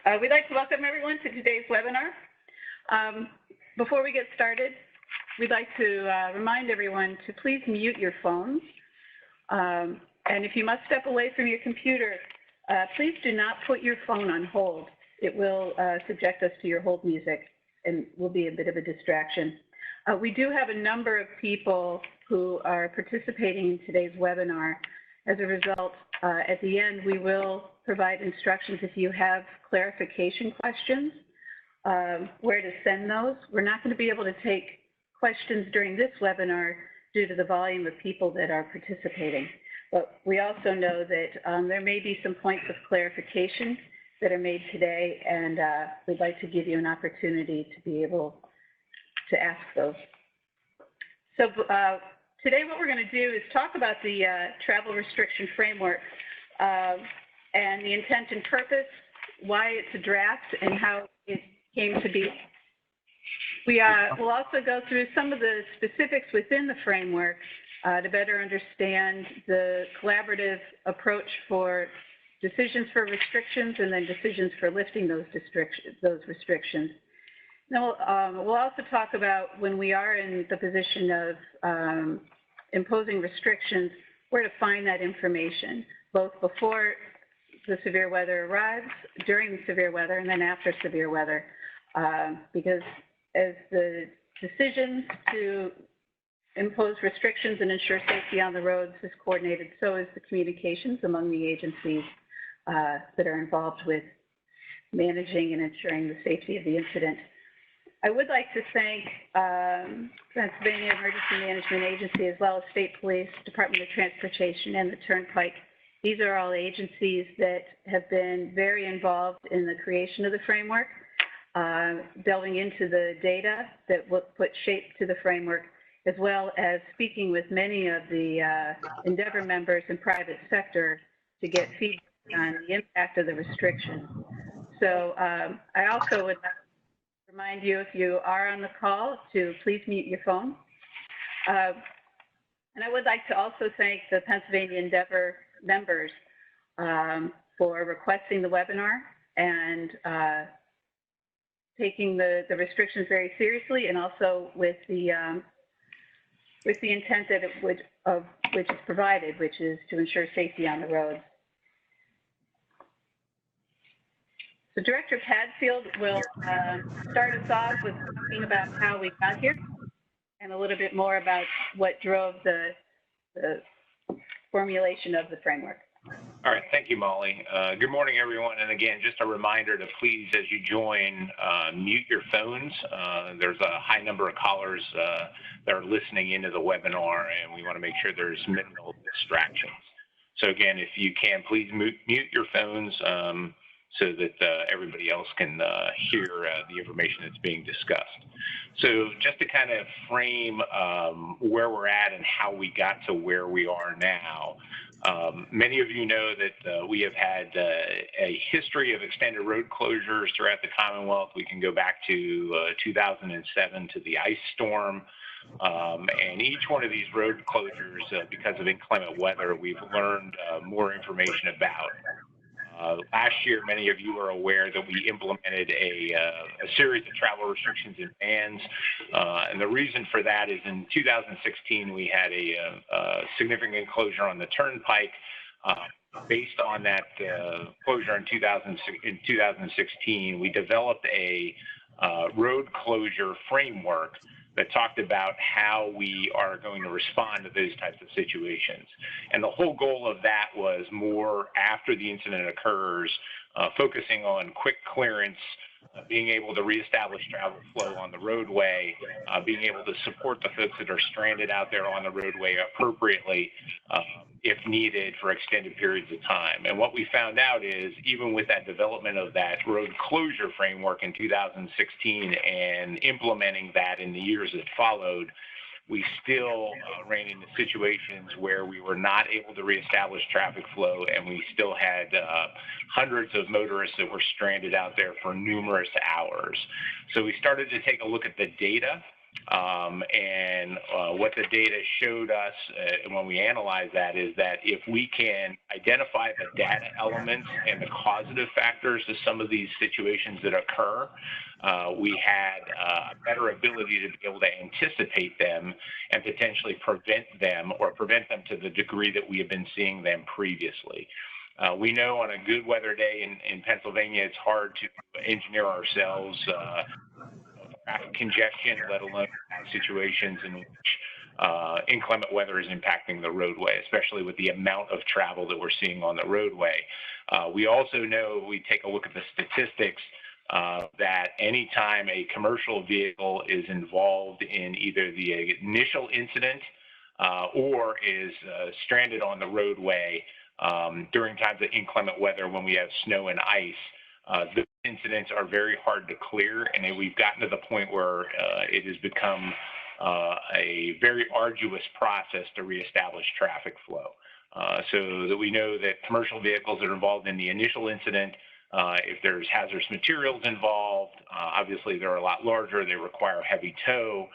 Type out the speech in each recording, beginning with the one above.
We'd like to welcome everyone to today's webinar. Before we get started, we'd like to remind everyone to please mute your phones. And if you must step away from your computer, please do not put your phone on hold. It will subject us to your hold music and will be a bit of a distraction. We do have a number of people who are participating in today's webinar. As a result, at the end, we will provide instructions if you have clarification questions, where to send those. We're not going to be able to take questions during this webinar due to the volume of people that are participating. But we also know that there may be some points of clarification that are made today, and we'd like to give you an opportunity to be able to ask those. So today what we're going to do is talk about the travel restriction framework and the intent and purpose, why it's a draft, and how it came to be. We'll also go through some of the specifics within the framework to better understand the collaborative approach for decisions for restrictions and then decisions for lifting those restrictions. Then we'll also talk about when we are in the position of imposing restrictions, where to find that information, both before the severe weather arrives, during the severe weather, and then after severe weather. Because as the decisions to impose restrictions and ensure safety on the roads is coordinated, so is the communications among the agencies that are involved with managing and ensuring the safety of the incident. I would like to thank Pennsylvania Emergency Management Agency, as well as State Police, Department of Transportation, and the Turnpike. These are all agencies that have been very involved in the creation of the framework, delving into the data that will put shape to the framework, as well as speaking with many of the Endeavor members and private sector to get feedback on the impact of the restrictions. So I also would remind you, if you are on the call, to please mute your phone. And I would like to also thank the Pennsylvania Endeavor members for requesting the webinar and taking the restrictions very seriously, and also with the intent that which is provided, which is to ensure safety on the roads. So Director Padfield will start us off with talking about how we got here and a little bit more about what drove the formulation of the framework. All right, thank you, Molly. Good morning, everyone. And again, just a reminder to please, as you join, mute your phones. There's a high number of callers that are listening into the webinar, and we want to make sure there's minimal distractions. So again, if you can, please mute your phones so that everybody else can hear the information that's being discussed. So just to kind of frame where we're at and how we got to where we are now, many of you know that we have had a history of extended road closures throughout the Commonwealth. We can go back to 2007 to the ice storm. And each one of these road closures, because of inclement weather, we've learned more information about. Last year, many of you are aware that we implemented a series of travel restrictions and bans. And the reason for that is in 2016, we had a significant closure on the Turnpike. Based on that closure in 2016, we developed a road closure framework that talked about how we are going to respond to those types of situations. And the whole goal of that was more after the incident occurs, focusing on quick clearance, being able to reestablish travel flow on the roadway, being able to support the folks that are stranded out there on the roadway appropriately if needed for extended periods of time. And what we found out is, even with that development of that road closure framework in 2016 and implementing that in the years that followed, we still ran into situations where we were not able to reestablish traffic flow, and we still had hundreds of motorists that were stranded out there for numerous hours. So we started to take a look at the data What the data showed us when we analyzed that is that if we can identify the data elements and the causative factors to some of these situations that occur, we had a better ability to be able to anticipate them and potentially prevent them to the degree that we have been seeing them previously. We know on a good weather day in Pennsylvania, it's hard to engineer ourselves traffic congestion, let alone situations in which inclement weather is impacting the roadway, especially with the amount of travel that we're seeing on the roadway. We also know, we take a look at the statistics, that anytime a commercial vehicle is involved in either the initial incident or is stranded on the roadway during times of inclement weather when we have snow and ice, the incidents are very hard to clear, and we've gotten to the point where it has become a very arduous process to reestablish traffic flow. So that we know that commercial vehicles that are involved in the initial incident, if there's hazardous materials involved, obviously they're a lot larger, they require heavy tow.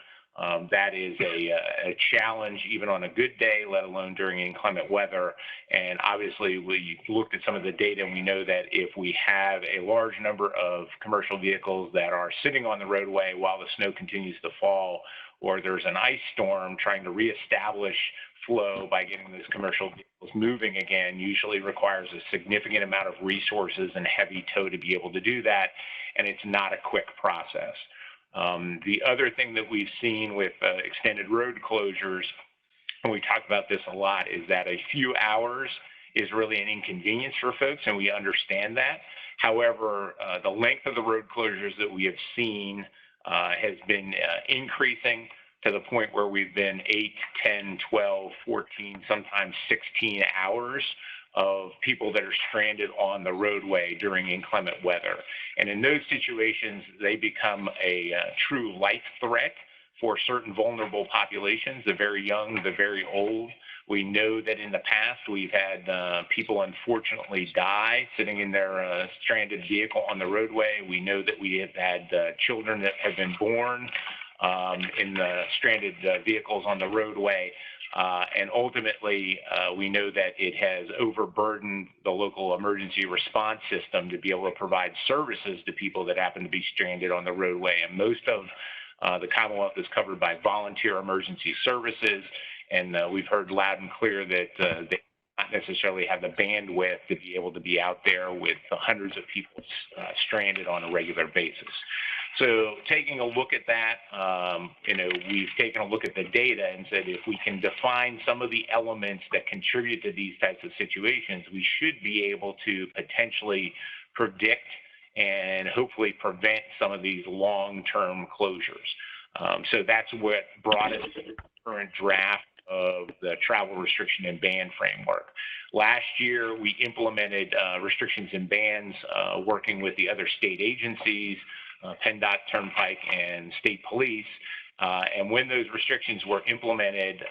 That is a challenge even on a good day, let alone during inclement weather. And obviously we looked at some of the data and we know that if we have a large number of commercial vehicles that are sitting on the roadway while the snow continues to fall, or there's an ice storm, trying to reestablish flow by getting those commercial vehicles moving again usually requires a significant amount of resources and heavy tow to be able to do that, and it's not a quick process. The other thing that we've seen with extended road closures, and we talk about this a lot, is that a few hours is really an inconvenience for folks, and we understand that. However, the length of the road closures that we have seen has been increasing to the point where we've been 8, 10, 12, 14, sometimes 16 hours of people that are stranded on the roadway during inclement weather. And in those situations, they become a true life threat for certain vulnerable populations, the very young, the very old. We know that in the past, we've had people unfortunately die sitting in their stranded vehicle on the roadway. We know that we have had children that have been born in the stranded vehicles on the roadway. And ultimately, we know that it has overburdened the local emergency response system to be able to provide services to people that happen to be stranded on the roadway. And most of the Commonwealth is covered by volunteer emergency services. And we've heard loud and clear that they not necessarily have the bandwidth to be able to be out there with hundreds of people stranded on a regular basis. So taking a look at that, we've taken a look at the data and said if we can define some of the elements that contribute to these types of situations, we should be able to potentially predict and hopefully prevent some of these long-term closures. So that's what brought us to the current draft of the travel restriction and ban framework. Last year, we implemented restrictions and bans working with the other state agencies, PennDOT, Turnpike, and state police. And when those restrictions were implemented,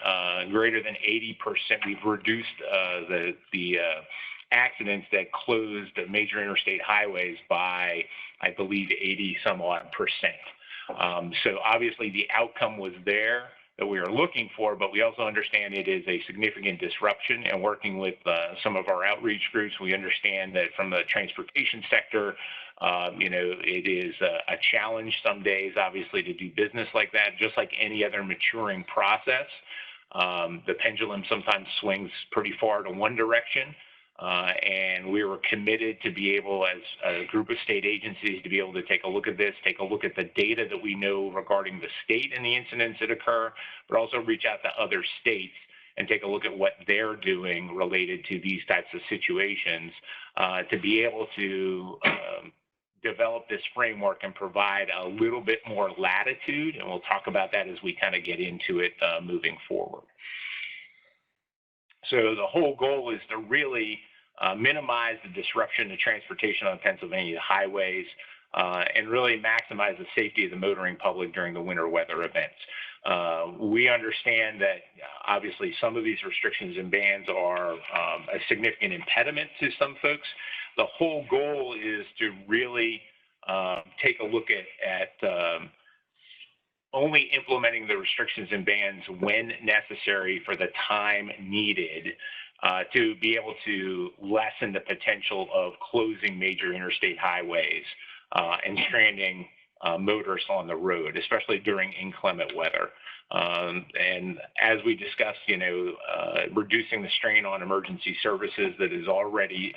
greater than 80%, we've reduced the accidents that closed major interstate highways by, I believe, 80 some odd percent. So obviously the outcome was there that we are looking for, but we also understand it is a significant disruption. And working with some of our outreach groups, we understand that from the transportation sector, it is a challenge some days, obviously, to do business like that, just like any other maturing process. The pendulum sometimes swings pretty far to one direction. And we were committed to be able, as a group of state agencies, to be able to take a look at this, take a look at the data that we know regarding the state and the incidents that occur, but also reach out to other states and take a look at what they're doing related to these types of situations to be able to develop this framework and provide a little bit more latitude. And we'll talk about that as we kind of get into it moving forward. So the whole goal is to really minimize the disruption to transportation on Pennsylvania highways and really maximize the safety of the motoring public during the winter weather events. We understand that obviously some of these restrictions and bans are a significant impediment to some folks. The whole goal is to really take a look at only implementing the restrictions and bans when necessary for the time needed to be able to lessen the potential of closing major interstate highways and stranding motorists on the road, especially during inclement weather. And as we discussed, reducing the strain on emergency services that is already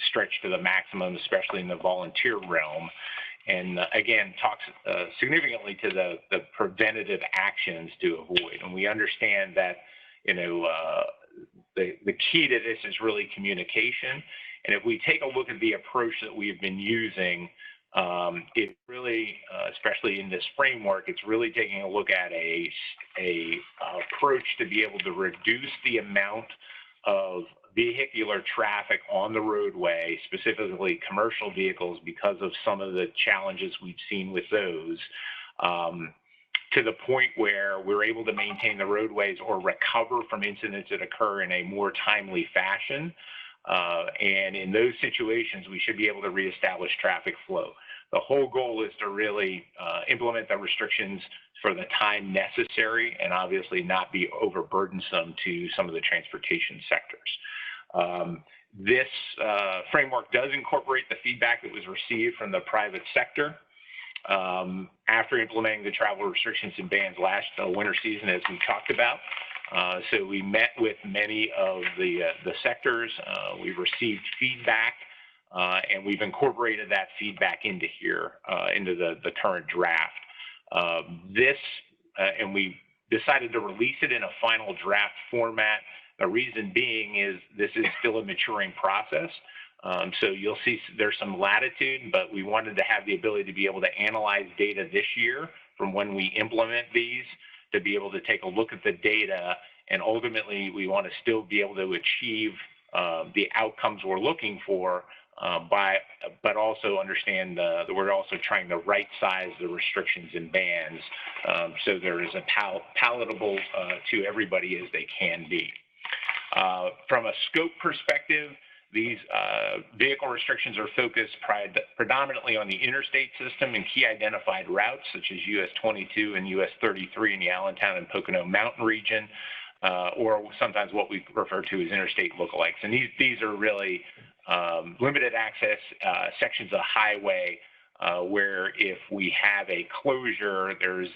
stretched to the maximum, especially in the volunteer realm. And again, talks significantly to the preventative actions to avoid. And we understand that, the key to this is really communication. And if we take a look at the approach that we've been using, it really, especially in this framework, it's really taking a look at a approach to be able to reduce the amount of vehicular traffic on the roadway, specifically commercial vehicles, because of some of the challenges we've seen with those, to the point where we're able to maintain the roadways or recover from incidents that occur in a more timely fashion. And in those situations, we should be able to reestablish traffic flow. The whole goal is to really implement the restrictions for the time necessary and obviously not be overburdensome to some of the transportation sectors. This framework does incorporate the feedback that was received from the private sector after implementing the travel restrictions and bans last winter season, as we talked about. So we met with many of the sectors. We've received feedback, and we've incorporated that feedback into here, into the current draft. And we decided to release it in a final draft format. The reason being is this is still a maturing process. So you'll see there's some latitude, but we wanted to have the ability to be able to analyze data this year from when we implement these, to be able to take a look at the data, and ultimately we want to still be able to achieve the outcomes we're looking for, but also understand that we're also trying to right size the restrictions and bans so there is a palatable to everybody as they can be. From a scope perspective, these vehicle restrictions are focused predominantly on the interstate system and key identified routes such as US 22 and US 33 in the Allentown and Pocono Mountain region, or sometimes what we refer to as interstate lookalikes. And these are really limited access sections of highway where if we have a closure, there's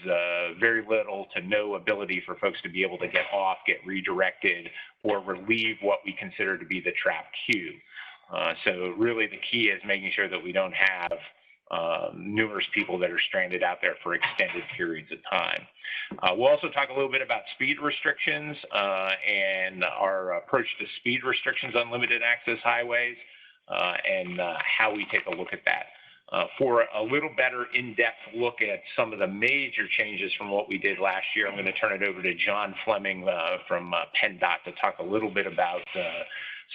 very little to no ability for folks to be able to get off, get redirected, or relieve what we consider to be the trapped queue. So really the key is making sure that we don't have numerous people that are stranded out there for extended periods of time. We'll also talk a little bit about speed restrictions and our approach to speed restrictions on limited access highways and how we take a look at that. For a little better in-depth look at some of the major changes from what we did last year, I'm going to turn it over to John Fleming from PennDOT to talk a little bit about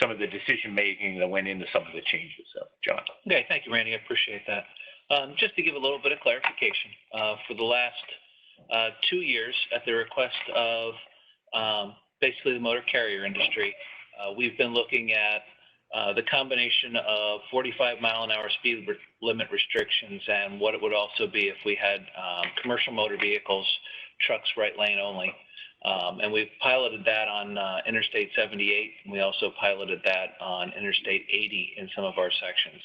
some of the decision-making that went into some of the changes. So, John. Okay, thank you, Randy. I appreciate that. Just to give a little bit of clarification, for the last 2 years, at the request of basically the motor carrier industry, we've been looking at the combination of 45-mile-an-hour speed limit restrictions and what it would also be if we had commercial motor vehicles, trucks right lane only. And we've piloted that on Interstate 78, and we also piloted that on Interstate 80 in some of our sections.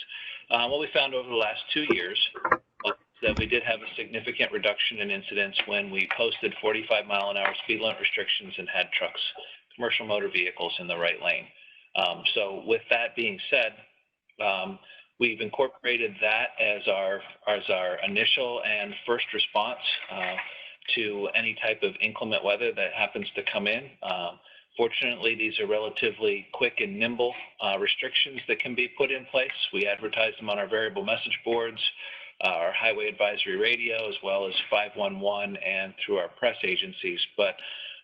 What we found over the last 2 years was that we did have a significant reduction in incidents when we posted 45-mile-an-hour speed limit restrictions and had trucks, commercial motor vehicles in the right lane. So with that being said, we've incorporated that as our initial and first response to any type of inclement weather that happens to come in. Fortunately, these are relatively quick and nimble restrictions that can be put in place. We advertise them on our variable message boards, our highway advisory radio, as well as 511 and through our press agencies. But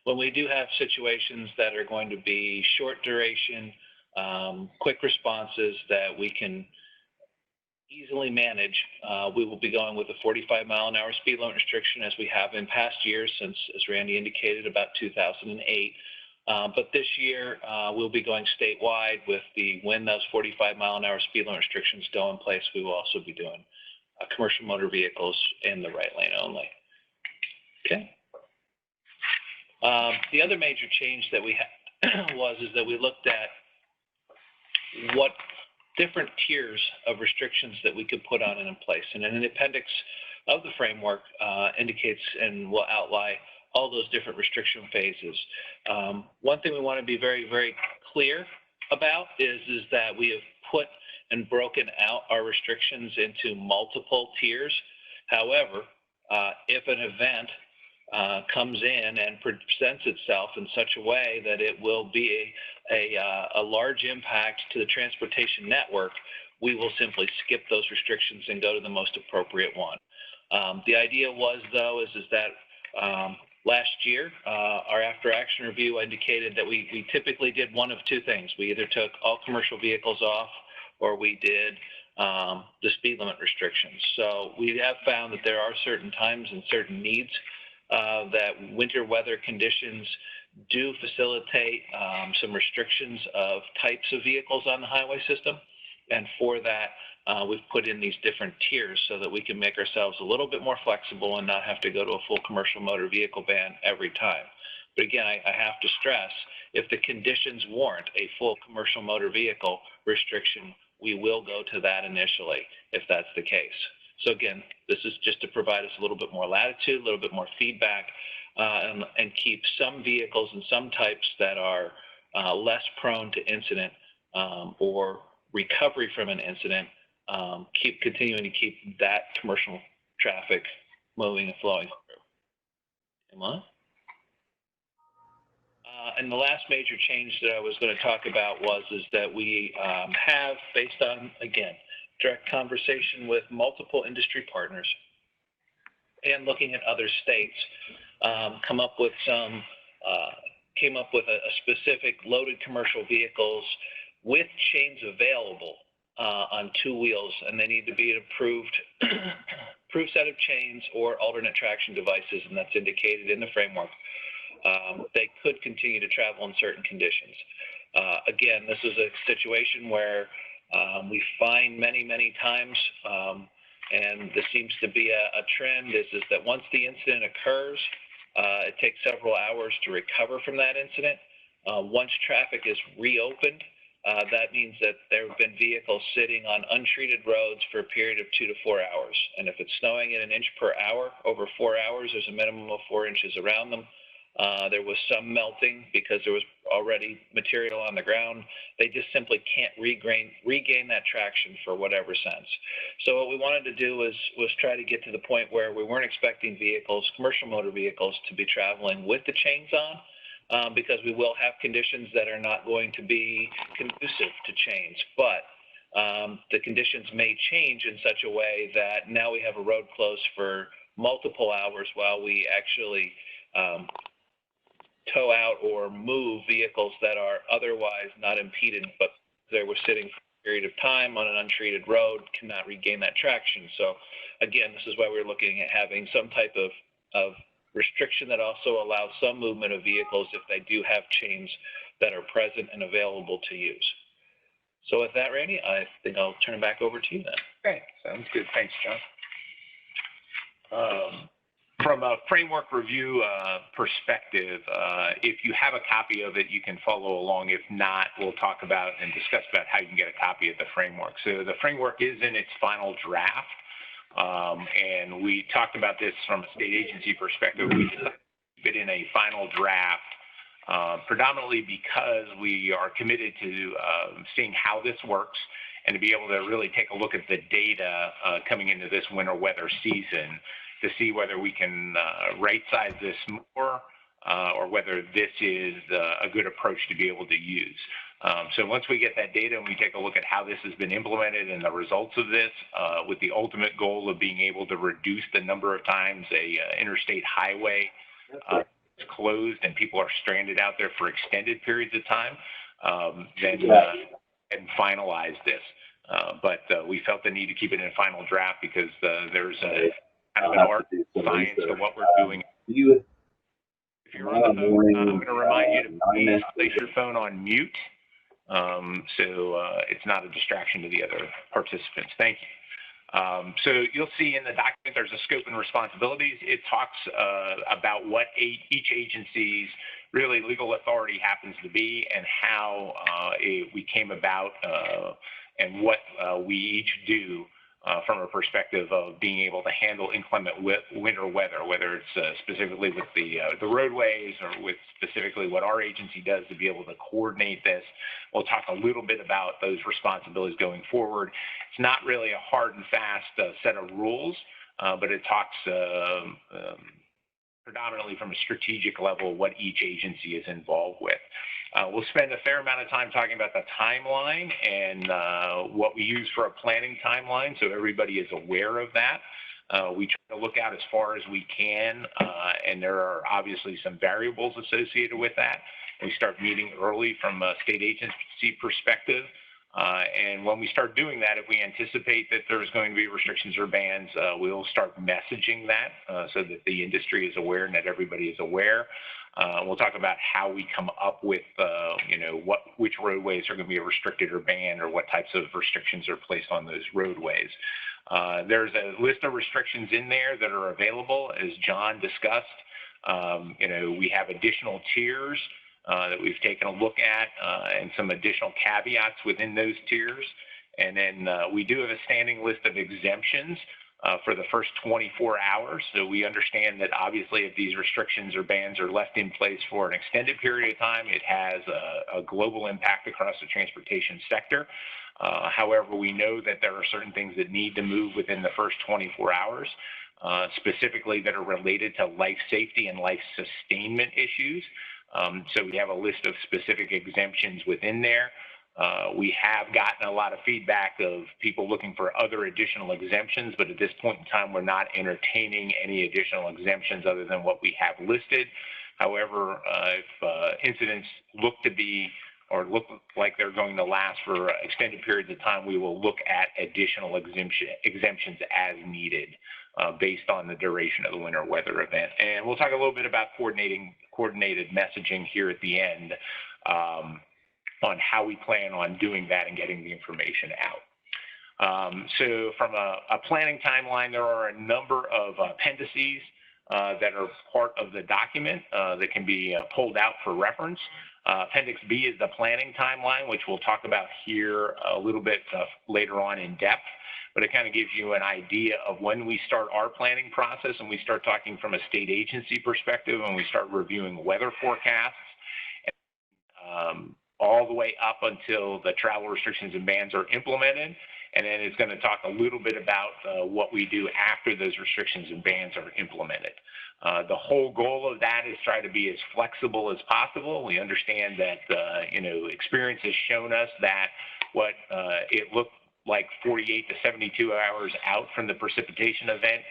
when we do have situations that are going to be short duration, quick responses that we can easily manage, we will be going with a 45-mile-an-hour speed limit restriction as we have in past years since, as Randy indicated, about 2008. But this year, we'll be going statewide with when those 45-mile-an-hour speed limit restrictions go in place, we will also be doing commercial motor vehicles in the right lane only. Okay. The other major change that we had is that we looked at what different tiers of restrictions that we could put on and in place. And in the appendix of the framework indicates and will outline all those different restriction phases. One thing we want to be very, very clear about is that we have put and broken out our restrictions into multiple tiers. However, if an event comes in and presents itself in such a way that it will be a large impact to the transportation network, we will simply skip those restrictions and go to the most appropriate one. The idea was, though, is that last year, our after action review indicated that we typically did one of two things. We either took all commercial vehicles off or we did the speed limit restrictions. So we have found that there are certain times and certain needs that winter weather conditions do facilitate some restrictions of types of vehicles on the highway system. And for that, we've put in these different tiers so that we can make ourselves a little bit more flexible and not have to go to a full commercial motor vehicle ban every time. But again, I have to stress, if the conditions warrant a full commercial motor vehicle restriction, we will go to that initially if that's the case. So again, this is just to provide us a little bit more latitude, a little bit more feedback, and keep some vehicles and some types that are less prone to incident or recovery from an incident, continuing to keep that commercial traffic moving and flowing through. Emma? And the last major change that I was going to talk about is that we have, based on, again, direct conversation with multiple industry partners and looking at other states, came up with a specific loaded commercial vehicles with chains available on two wheels, and they need to be an approved set of chains or alternate traction devices, and that's indicated in the framework. They could continue to travel in certain conditions. Again, this is a situation where we find many times, and this seems to be a trend, is that once the incident occurs, it takes several hours to recover from that incident. Once traffic is reopened, that means that there have been vehicles sitting on untreated roads for a period of 2 to 4 hours. And if it's snowing at 1 inch per hour, over 4 hours, there's a minimum of 4 inches around them. There was some melting because there was already material on the ground. They just simply can't regain that traction for whatever sense. So what we wanted to do was try to get to the point where we weren't expecting vehicles, commercial motor vehicles, to be traveling with the chains on, because we will have conditions that are not going to be conducive to chains. But the conditions may change in such a way that now we have a road closed for multiple hours while we actually tow out or move vehicles that are otherwise not impeded, but they were sitting for a period of time on an untreated road, cannot regain that traction. So again, this is why we're looking at having some type of restriction that also allows some movement of vehicles if they do have chains that are present and available to use. So with that, Randy, I think I'll turn it back over to you then. Okay, sounds good. Thanks, John. From a framework review perspective, if you have a copy of it, you can follow along. If not, we'll talk about and discuss about how you can get a copy of the framework. So the framework is in its final draft, and we talked about this from a state agency perspective. We decided to keep it in a final draft, predominantly because we are committed to seeing how this works and to be able to really take a look at the data coming into this winter weather season, to see whether we can right-size this more or whether this is a good approach to be able to use. So once we get that data and we take a look at how this has been implemented and the results of this, with the ultimate goal of being able to reduce the number of times a interstate highway is closed and people are stranded out there for extended periods of time, then and finalize this. But we felt the need to keep it in a final draft because there's a kind of an art science to what we're doing. If you're on the phone, I'm going to remind you to please place your phone on mute, so it's not a distraction to the other participants. Thank you. So you'll see in the document there's a scope and responsibilities. It talks about what each agency's really legal authority happens to be and how we came about and what we each do from a perspective of being able to handle inclement winter weather, whether it's specifically with the roadways or with specifically what our agency does to be able to coordinate this. We'll talk a little bit about those responsibilities going forward. It's not really a hard and fast set of rules, but it talks predominantly from a strategic level what each agency is involved with. We'll spend a fair amount of time talking about the timeline and what we use for a planning timeline, so everybody is aware of that. We try to look out as far as we can, and there are obviously some variables associated with that. We start meeting early from a state agency perspective. And when we start doing that, if we anticipate that there's going to be restrictions or bans, we'll start messaging that so that the industry is aware and that everybody is aware. We'll talk about how we come up with, which roadways are going to be restricted or banned, or what types of restrictions are placed on those roadways. There's a list of restrictions in there that are available, as John discussed. We have additional tiers that we've taken a look at and some additional caveats within those tiers. And then we do have a standing list of exemptions for the first 24 hours. So we understand that obviously if these restrictions or bans are left in place for an extended period of time, it has a global impact across the transportation sector. However, we know that there are certain things that need to move within the first 24 hours, specifically that are related to life safety and life sustainment issues. So we have a list of specific exemptions within there. We have gotten a lot of feedback of people looking for other additional exemptions, but at this point in time, we're not entertaining any additional exemptions other than what we have listed. However, if incidents look to be or look like they're going to last for extended periods of time, we will look at additional exemptions as needed based on the duration of the winter weather event. And we'll talk a little bit about coordinated messaging here at the end on how we plan on doing that and getting the information out. So from a planning timeline, there are a number of appendices that are part of the document that can be pulled out for reference. Appendix B is the planning timeline, which we'll talk about here a little bit later on in depth, but it kind of gives you an idea of when we start our planning process and we start talking from a state agency perspective and we start reviewing weather forecasts all the way up until the travel restrictions and bans are implemented. And then it's going to talk a little bit about what we do after those restrictions and bans are implemented. The whole goal of that is try to be as flexible as possible. We understand that, experience has shown us that what it looked like 48 to 72 hours out from the precipitation event,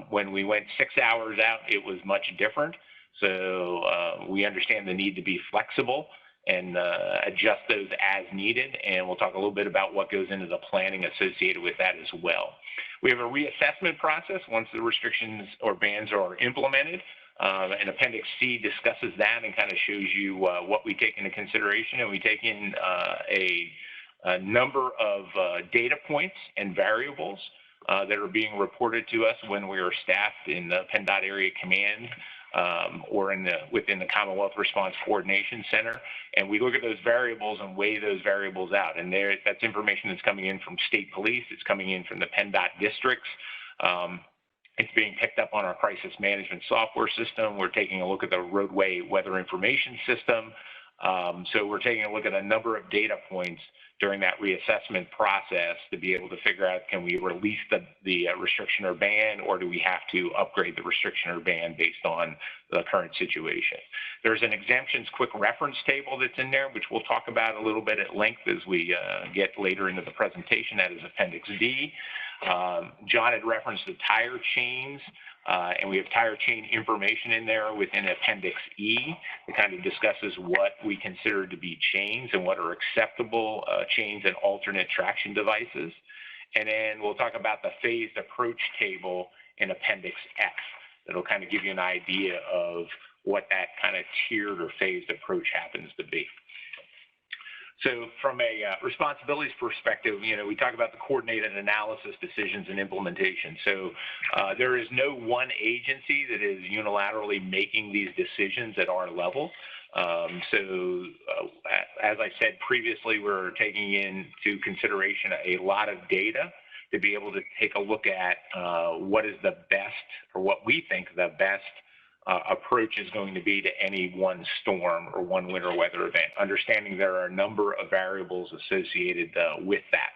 when we went 6 hours out, it was much different. So we understand the need to be flexible and adjust those as needed. And we'll talk a little bit about what goes into the planning associated with that as well. We have a reassessment process once the restrictions or bans are implemented. And Appendix C discusses that and kind of shows you what we take into consideration. And we take in a number of data points and variables that are being reported to us when we are staffed in the PennDOT Area Command or within the Commonwealth Response Coordination Center. And we look at those variables and weigh those variables out. And that's information that's coming in from state police. It's coming in from the PennDOT districts. It's being picked up on our crisis management software system. We're taking a look at the roadway weather information system. So we're taking a look at a number of data points during that reassessment process to be able to figure out, can we release the restriction or ban, or do we have to upgrade the restriction or ban based on the current situation? There's an exemptions quick reference table that's in there, which we'll talk about a little bit at length as we get later into the presentation. That is Appendix D. John had referenced the tire chains, and we have tire chain information in there within Appendix E. It kind of discusses what we consider to be chains and what are acceptable chains and alternate traction devices. And then we'll talk about the phased approach table in Appendix F. That'll kind of give you an idea of what that kind of tiered or phased approach happens to be. So from a responsibilities perspective, we talk about the coordinated analysis, decisions, and implementation. So there is no one agency that is unilaterally making these decisions at our level. As I said previously, we're taking into consideration a lot of data to be able to take a look at what is the best, or what we think the best approach is going to be to any one storm or one winter weather event, understanding there are a number of variables associated with that.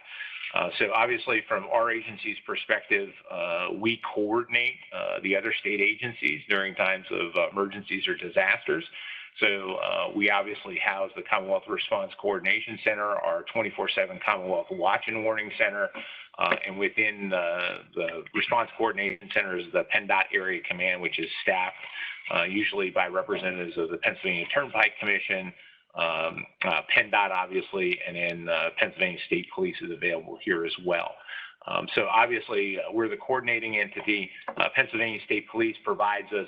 So obviously from our agency's perspective, we coordinate the other state agencies during times of emergencies or disasters. So we obviously house the Commonwealth Response Coordination Center, our 24/7 Commonwealth Watch and Warning Center, and within the Response Coordination Center is the PennDOT Area Command, which is staffed usually by representatives of the Pennsylvania Turnpike Commission, PennDOT obviously, and then Pennsylvania State Police is available here as well. So obviously we're the coordinating entity. Pennsylvania State Police provides us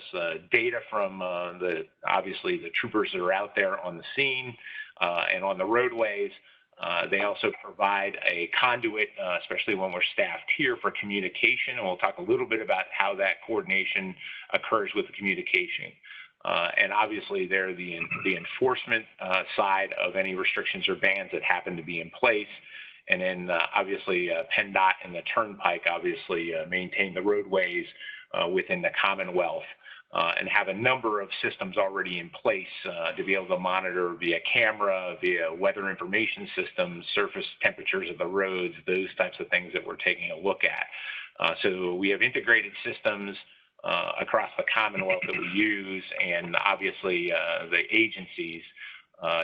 data from obviously the troopers that are out there on the scene and on the roadways. They also provide a conduit, especially when we're staffed here, for communication, and we'll talk a little bit about how that coordination occurs with the communication. And obviously they're the enforcement side of any restrictions or bans that happen to be in place. And then obviously PennDOT and the Turnpike obviously maintain the roadways within the Commonwealth and have a number of systems already in place to be able to monitor via camera, via weather information systems, surface temperatures of the roads, those types of things that we're taking a look at. So we have integrated systems across the Commonwealth that we use, and obviously the agencies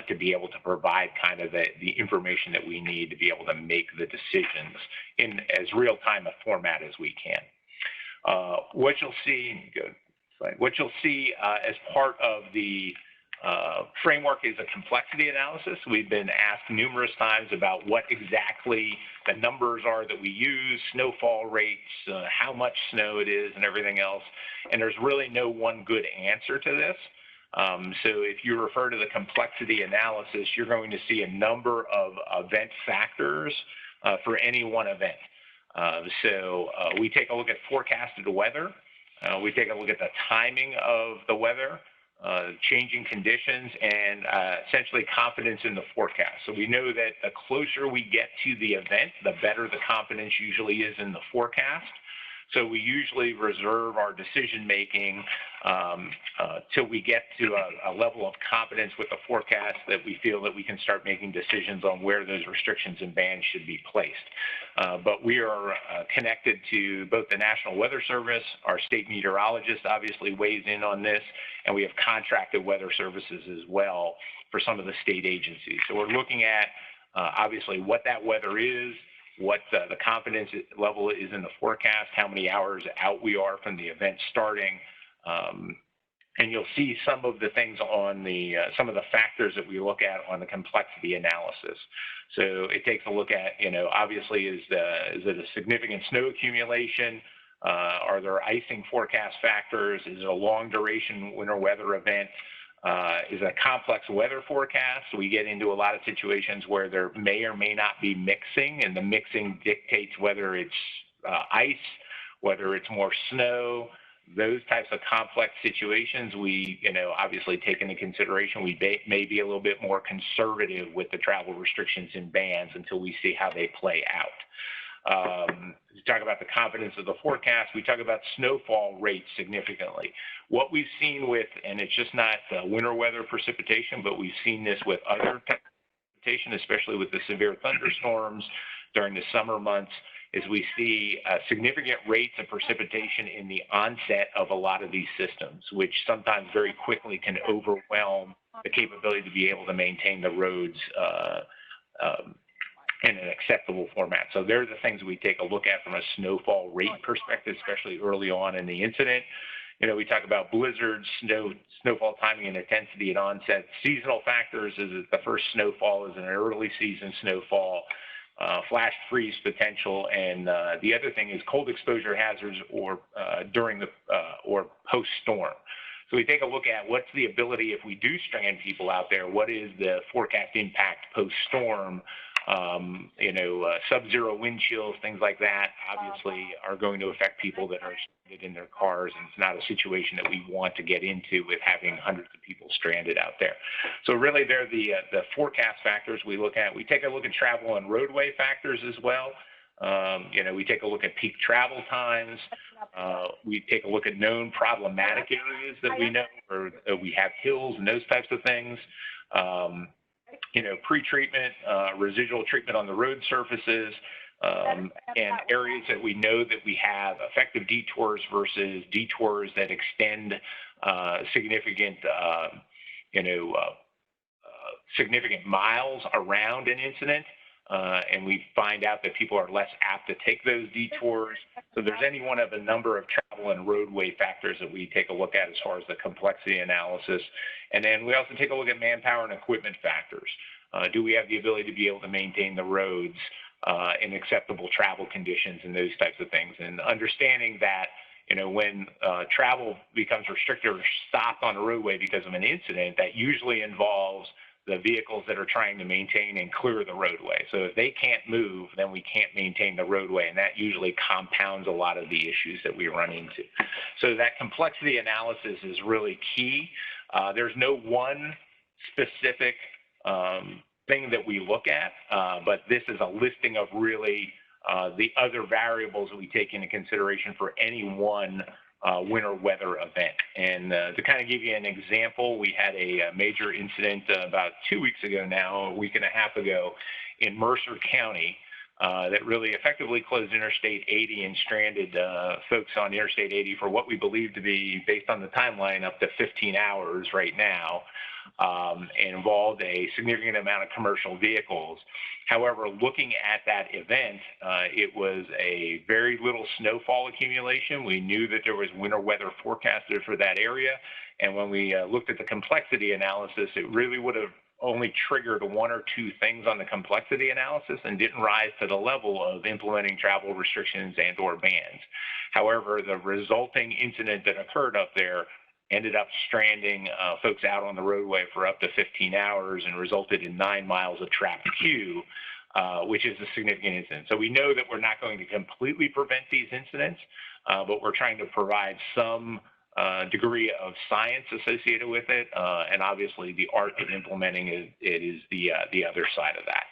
to be able to provide kind of the information that we need to be able to make the decisions in as real-time a format as we can. What you'll see as part of the framework is a complexity analysis. We've been asked numerous times about what exactly the numbers are that we use, snowfall rates, how much snow it is, and everything else. And there's really no one good answer to this. So if you refer to the complexity analysis, you're going to see a number of event factors for any one event. So we take a look at forecasted weather. We take a look at the timing of the weather, changing conditions, and essentially confidence in the forecast. So we know that the closer we get to the event, the better the confidence usually is in the forecast. So we usually reserve our decision-making till we get to a level of confidence with the forecast that we feel that we can start making decisions on where those restrictions and bans should be placed. But we are connected to both the National Weather Service, our state meteorologist obviously weighs in on this, and we have contracted weather services as well for some of the state agencies. So we're looking at obviously what that weather is, what the confidence level is in the forecast, how many hours out we are from the event starting. And you'll see some of the things on the, some of the factors that we look at on the complexity analysis. So it takes a look at, obviously is it a significant snow accumulation? Are there icing forecast factors? Is it a long duration winter weather event? Is a complex weather forecast. We get into a lot of situations where there may or may not be mixing, and the mixing dictates whether it's ice, whether it's more snow. Those types of complex situations we, obviously take into consideration. We may be a little bit more conservative with the travel restrictions and bans until we see how they play out. We talk about the confidence of the forecast. We talk about snowfall rates significantly. What we've seen with, and it's just not winter weather precipitation, but we've seen this with other precipitation, especially with the severe thunderstorms during the summer months, is we see significant rates of precipitation in the onset of a lot of these systems, which sometimes very quickly can overwhelm the capability to be able to maintain the roads in an acceptable format. So they're the things we take a look at from a snowfall rate perspective, especially early on in the incident. We talk about blizzards, snowfall timing and intensity at onset. Seasonal factors is that the first snowfall is an early season snowfall, flash freeze potential, and the other thing is cold exposure hazards or during the or post storm. So we take a look at what's the ability if we do strand people out there, what is the forecast impact post-storm, sub-zero wind chills, things like that, obviously are going to affect people that are stranded in their cars, and it's not a situation that we want to get into with having hundreds of people stranded out there. So really they're the forecast factors we look at. We take a look at travel and roadway factors as well. We take a look at peak travel times. We take a look at known problematic areas that we know, or we have hills and those types of things. Pre-treatment, residual treatment on the road surfaces, and areas that we know that we have effective detours versus detours that extend significant miles around an incident. And we find out that people are less apt to take those detours. So there's any one of a number of travel and roadway factors that we take a look at as far as the complexity analysis. And then we also take a look at manpower and equipment factors. Do we have the ability to be able to maintain the roads in acceptable travel conditions and those types of things? And understanding that, when travel becomes restricted or stopped on a roadway because of an incident, that usually involves the vehicles that are trying to maintain and clear the roadway. So if they can't move, then we can't maintain the roadway, and that usually compounds a lot of the issues that we run into. So that complexity analysis is really key. There's no one specific thing that we look at, but this is a listing of really the other variables that we take into consideration for any one winter weather event. And to kind of give you an example, we had a major incident about 2 weeks ago now, a week and a half ago, in Mercer County that really effectively closed Interstate 80 and stranded folks on Interstate 80 for what we believe to be, based on the timeline, up to 15 hours right now, and involved a significant amount of commercial vehicles. However, looking at that event, it was a very little snowfall accumulation. We knew that there was winter weather forecasted for that area. And when we looked at the complexity analysis, it really would have only triggered one or two things on the complexity analysis and didn't rise to the level of implementing travel restrictions and or bans. However, the resulting incident that occurred up there ended up stranding folks out on the roadway for up to 15 hours and resulted in 9 miles of trapped queue, which is a significant incident. So we know that we're not going to completely prevent these incidents, but we're trying to provide some degree of science associated with it, and obviously the art of implementing it is the other side of that.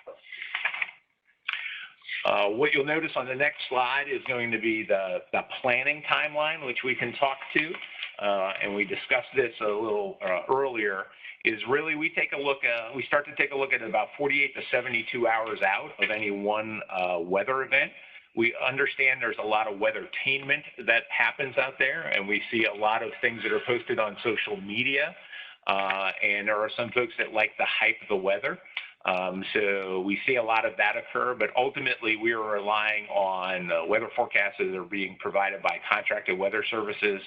What you'll notice on the next slide is going to be the planning timeline, which we can talk to, and we discussed this a little earlier, is really we start to take a look at about 48 to 72 hours out of any one weather event. We understand there's a lot of weathertainment that happens out there, and we see a lot of things that are posted on social media, and there are some folks that like the hype of the weather. So we see a lot of that occur, but ultimately we are relying on weather forecasts that are being provided by contracted weather services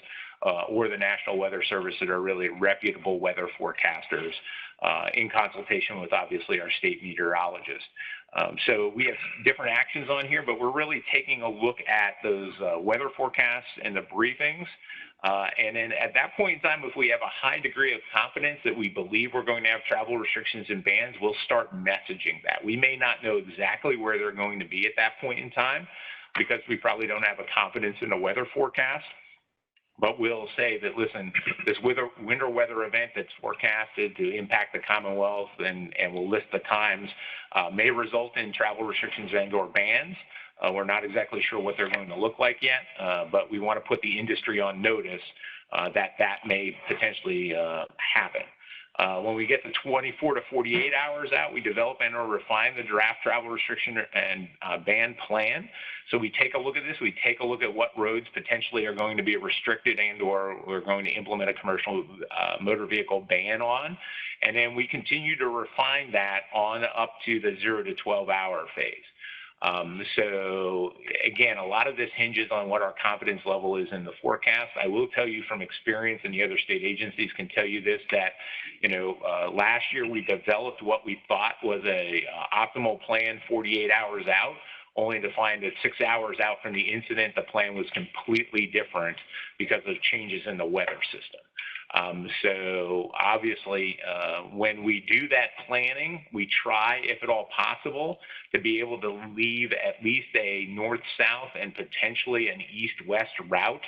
or the National Weather Service that are really reputable weather forecasters in consultation with obviously our state meteorologists. So we have different actions on here, but we're really taking a look at those weather forecasts and the briefings. And then at that point in time, if we have a high degree of confidence that we believe we're going to have travel restrictions and bans, we'll start messaging that. We may not know exactly where they're going to be at that point in time because we probably don't have a confidence in the weather forecast. But we'll say that, listen, this winter weather event that's forecasted to impact the Commonwealth and we'll list the times may result in travel restrictions and or bans. We're not exactly sure what they're going to look like yet, but we want to put the industry on notice that may potentially happen. When we get to 24 to 48 hours out, we develop and or refine the draft travel restriction and ban plan. So we take a look at this. We take a look at what roads potentially are going to be restricted and or we're going to implement a commercial motor vehicle ban on. And then we continue to refine that on up to the 0 to 12 hour phase. So again, a lot of this hinges on what our confidence level is in the forecast. I will tell you from experience, and the other state agencies can tell you this, that, last year we developed what we thought was a optimal plan 48 hours out, only to find that 6 hours out from the incident, the plan was completely different because of changes in the weather system. So obviously, when we do that planning, we try, if at all possible, to be able to leave at least a north-south and potentially an east-west route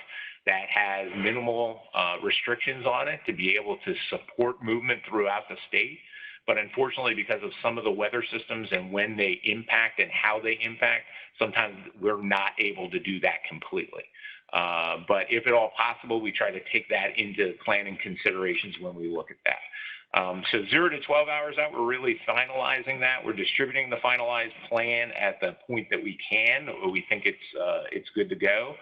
that has minimal restrictions on it to be able to support movement throughout the state. But unfortunately, because of some of the weather systems and when they impact and how they impact, sometimes we're not able to do that completely. But if at all possible, we try to take that into planning considerations when we look at that. So 0 to 12 hours out, we're really finalizing that. We're distributing the finalized plan at the point that we can, or we think it's good to go.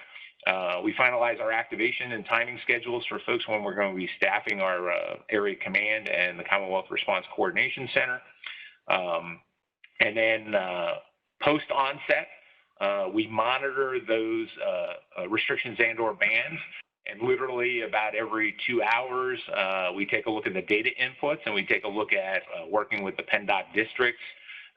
We finalize our activation and timing schedules for folks when we're going to be staffing our area command and the Commonwealth Response Coordination Center. And then post-onset, we monitor those restrictions and/or bans. And literally about every 2 hours, we take a look at the data inputs and we take a look at working with the PennDOT districts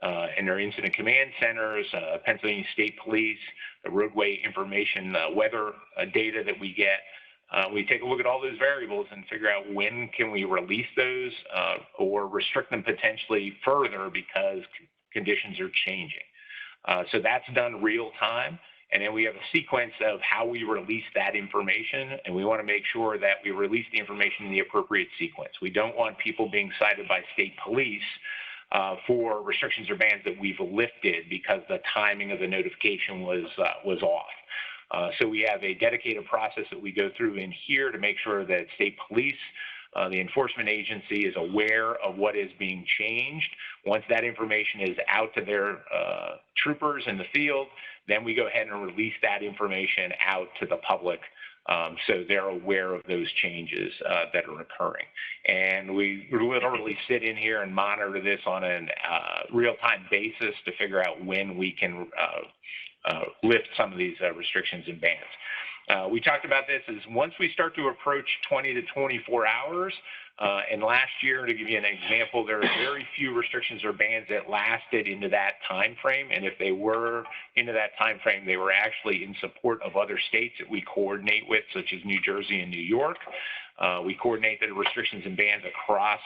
and their incident command centers, Pennsylvania State Police, the roadway information, weather data that we get. We take a look at all those variables and figure out when can we release those or restrict them potentially further because conditions are changing. So that's done real time. And then we have a sequence of how we release that information, and we want to make sure that we release the information in the appropriate sequence. We don't want people being cited by state police for restrictions or bans that we've lifted because the timing of the notification was off. So we have a dedicated process that we go through in here to make sure that state police, the enforcement agency, is aware of what is being changed. Once that information is out to their troopers in the field, then we go ahead and release that information out to the public so they're aware of those changes that are occurring. And we literally sit in here and monitor this on a real-time basis to figure out when we can lift some of these restrictions and bans. We talked about this as once we start to approach 20 to 24 hours, and last year, to give you an example, there are very few restrictions or bans that lasted into that time frame. And if they were into that time frame, they were actually in support of other states that we coordinate with, such as New Jersey and New York. We coordinate the restrictions and bans across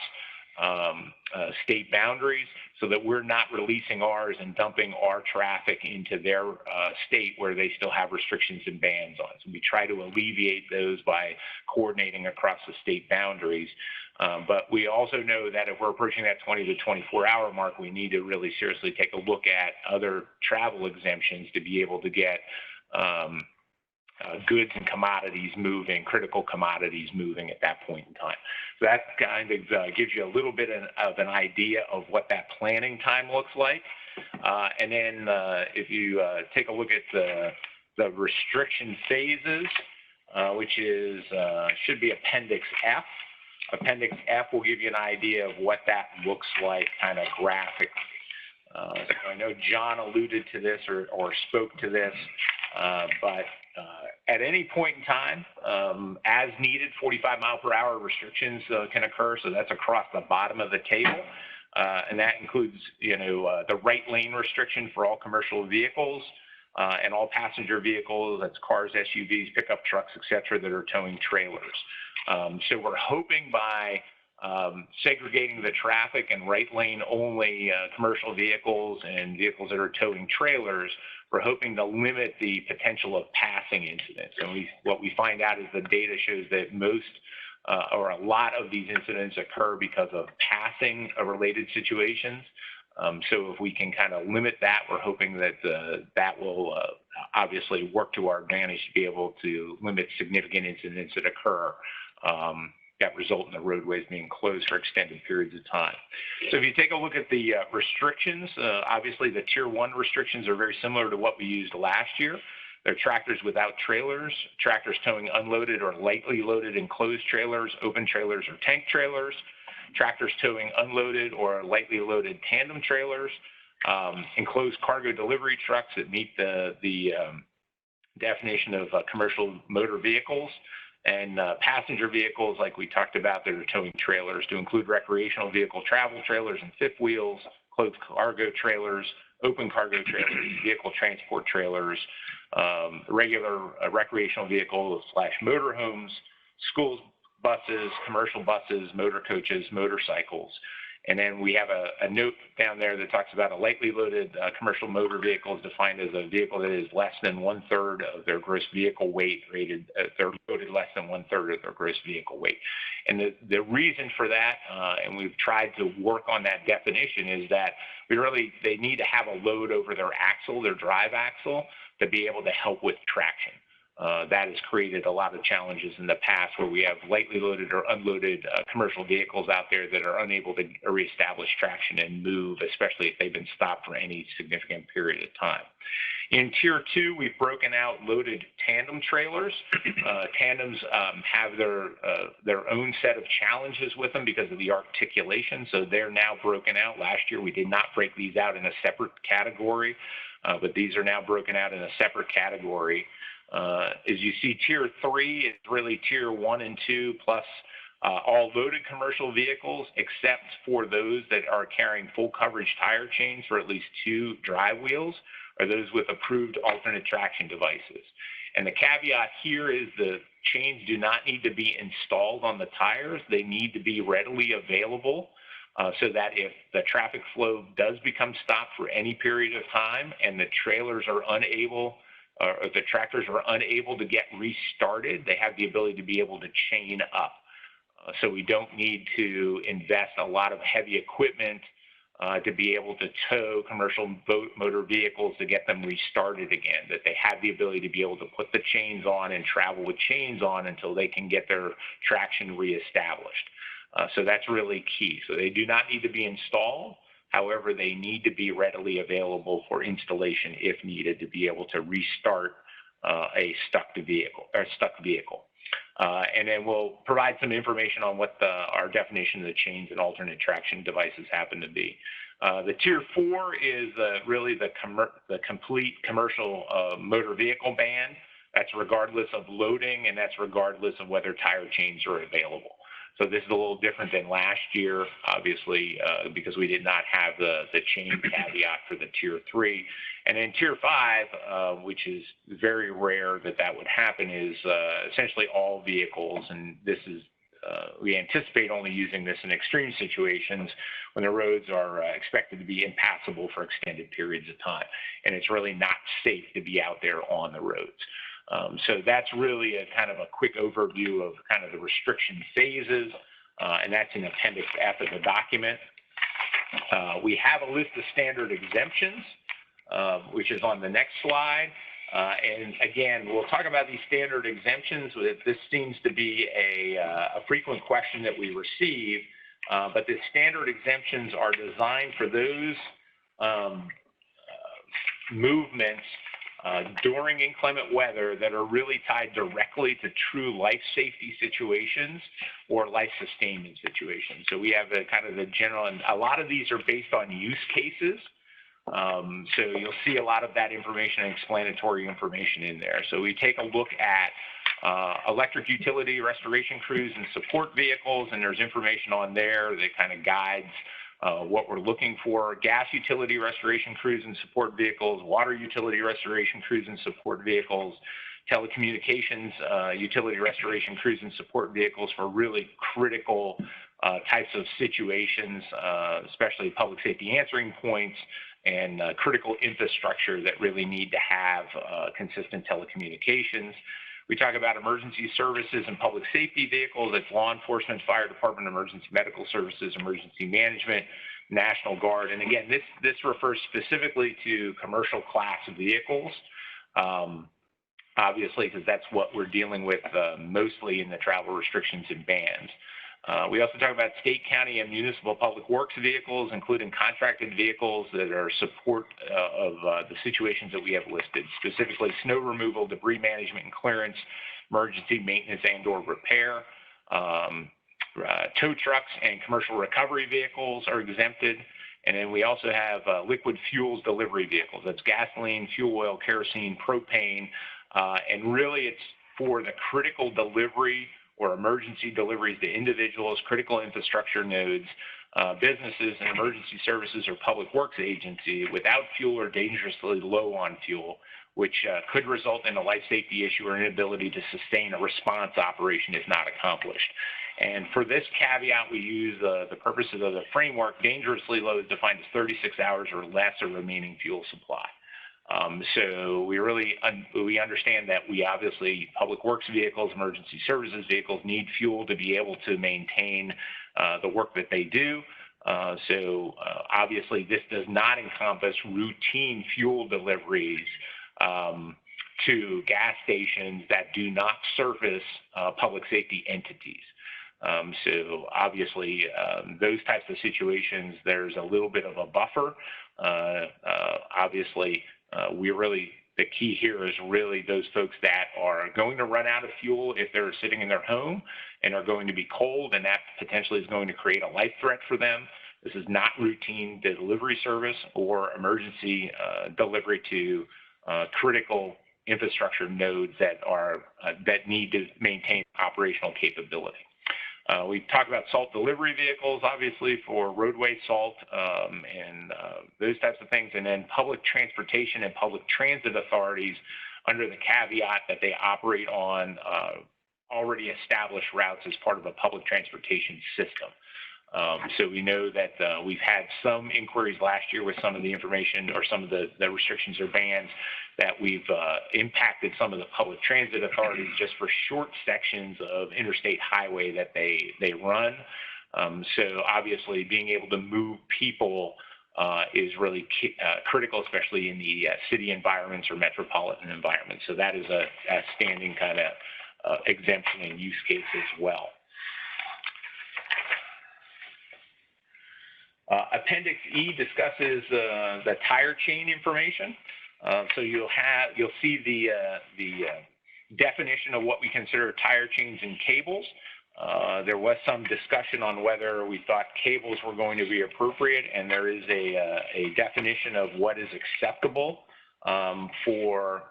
state boundaries so that we're not releasing ours and dumping our traffic into their state where they still have restrictions and bans on. So we try to alleviate those by coordinating across the state boundaries. But we also know that if we're approaching that 20 to 24 hour mark, we need to really seriously take a look at other travel exemptions to be able to get goods and commodities moving, critical commodities moving at that point in time. So that kind of gives you a little bit of an idea of what that planning time looks like. And then if you take a look at the restriction phases, which is should be Appendix F. Appendix F will give you an idea of what that looks like kind of graphically. So I know John alluded to this or spoke to this, but at any point in time, as needed, 45 mile per hour restrictions can occur. So that's across the bottom of the table. And that includes, the right lane restriction for all commercial vehicles and all passenger vehicles. That's cars, SUVs, pickup trucks, et cetera, that are towing trailers. So we're hoping by segregating the traffic and right lane only commercial vehicles and vehicles that are towing trailers, we're hoping to limit the potential of passing incidents. And what we find out is the data shows that most or a lot of these incidents occur because of passing related situations. So if we can kind of limit that, we're hoping that that will obviously work to our advantage to be able to limit significant incidents that occur that result in the roadways being closed for extended periods of time. So if you take a look at the restrictions, obviously the Tier 1 restrictions are very similar to what we used last year. They're tractors without trailers, tractors towing unloaded or lightly loaded enclosed trailers, open trailers or tank trailers, tractors towing unloaded or lightly loaded tandem trailers, enclosed cargo delivery trucks that meet the definition of commercial motor vehicles, and passenger vehicles like we talked about that are towing trailers, to include recreational vehicle travel trailers and fifth wheels, closed cargo trailers, open cargo trailers, vehicle transport trailers, regular recreational vehicles / motorhomes, school buses, commercial buses, motor coaches, motorcycles. And then we have a note down there that talks about a lightly loaded commercial motor vehicle is defined as a vehicle that is less than 1/3 of their gross vehicle weight rated, they're loaded less than 1/3 of their gross vehicle weight. And the reason for that, and we've tried to work on that definition, is that they need to have a load over their axle, their drive axle, to be able to help with traction. That has created a lot of challenges in the past where we have lightly loaded or unloaded commercial vehicles out there that are unable to reestablish traction and move, especially if they've been stopped for any significant period of time. In Tier 2, we've broken out loaded tandem trailers. Tandems have their own set of challenges with them because of the articulation, so they're now broken out. Last year, we did not break these out in a separate category, but these are now broken out in a separate category. As you see, Tier 3 is really Tier 1 and 2 plus all loaded commercial vehicles, except for those that are carrying full coverage tire chains for at least 2 drive wheels, or those with approved alternate traction devices. And the caveat here is the chains do not need to be installed on the tires. They need to be readily available so that if the traffic flow does become stopped for any period of time and the trailers are unable or the tractors are unable to get restarted, they have the ability to be able to chain up. So we don't need to invest a lot of heavy equipment to be able to tow commercial motor vehicles to get them restarted again, that they have the ability to be able to put the chains on and travel with chains on until they can get their traction reestablished. So that's really key. So they do not need to be installed. However, they need to be readily available for installation if needed to be able to restart a stuck vehicle. And then we'll provide some information on what our definition of the chains and alternate traction devices happen to be. The Tier 4 is really the complete commercial motor vehicle ban. That's regardless of loading, and that's regardless of whether tire chains are available. So this is a little different than last year, obviously, because we did not have the chain caveat for the Tier 3. And then Tier 5, which is very rare that would happen, is essentially all vehicles. And this is, we anticipate only using this in extreme situations when the roads are expected to be impassable for extended periods of time. And it's really not safe to be out there on the roads. So that's really a kind of a quick overview of kind of the restriction phases, and that's in Appendix F of the document. We have a list of standard exemptions, which is on the next slide. And again, we'll talk about these standard exemptions. This seems to be a frequent question that we receive, but the standard exemptions are designed for those movements during inclement weather that are really tied directly to true life safety situations or life sustainment situations. So we have kind of the general, and a lot of these are based on use cases. So you'll see a lot of that information and explanatory information in there. So we take a look at electric utility restoration crews and support vehicles, and there's information on there that kind of guides what we're looking for. Gas utility restoration crews and support vehicles, water utility restoration crews and support vehicles, telecommunications utility restoration crews and support vehicles for really critical types of situations, especially public safety answering points and critical infrastructure that really need to have consistent telecommunications. We talk about emergency services and public safety vehicles. That's law enforcement, fire department, emergency medical services, emergency management, National Guard. And again, this refers specifically to commercial class vehicles, obviously, because that's what we're dealing with mostly in the travel restrictions and bans. We also talk about state, county, and municipal public works vehicles, including contracted vehicles that are support of the situations that we have listed, specifically snow removal, debris management and clearance, emergency maintenance and or repair. Tow trucks and commercial recovery vehicles are exempted. And then we also have liquid fuels delivery vehicles. That's gasoline, fuel oil, kerosene, propane, and really it's for the critical delivery or emergency deliveries to individuals, critical infrastructure nodes, businesses and emergency services or public works agency without fuel or dangerously low on fuel, which could result in a life safety issue or inability to sustain a response operation if not accomplished. And for this caveat, we use the purposes of the framework. Dangerously low is defined as 36 hours or less of remaining fuel supply. So we understand that we obviously, public works vehicles, emergency services vehicles need fuel to be able to maintain the work that they do. Obviously this does not encompass routine fuel deliveries to gas stations that do not service public safety entities. Obviously those types of situations, there's a little bit of a buffer. Obviously, the key here is really those folks that are going to run out of fuel if they're sitting in their home and are going to be cold, and that potentially is going to create a life threat for them. This is not routine delivery service or emergency delivery to critical infrastructure nodes that need to maintain operational capability. We talked about salt delivery vehicles, obviously, for roadway salt and those types of things, and then public transportation and public transit authorities under the caveat that they operate on already established routes as part of a public transportation system. So we know that we've had some inquiries last year with some of the information or some of the restrictions or bans that we've impacted some of the public transit authorities just for short sections of interstate highway that they run. So obviously being able to move people is really critical, especially in the city environments or metropolitan environments. So that is a standing kind of exemption and use case as well. Appendix E discusses the tire chain information. So you'll see the definition of what we consider tire chains and cables. There was some discussion on whether we thought cables were going to be appropriate, and there is a definition of what is acceptable for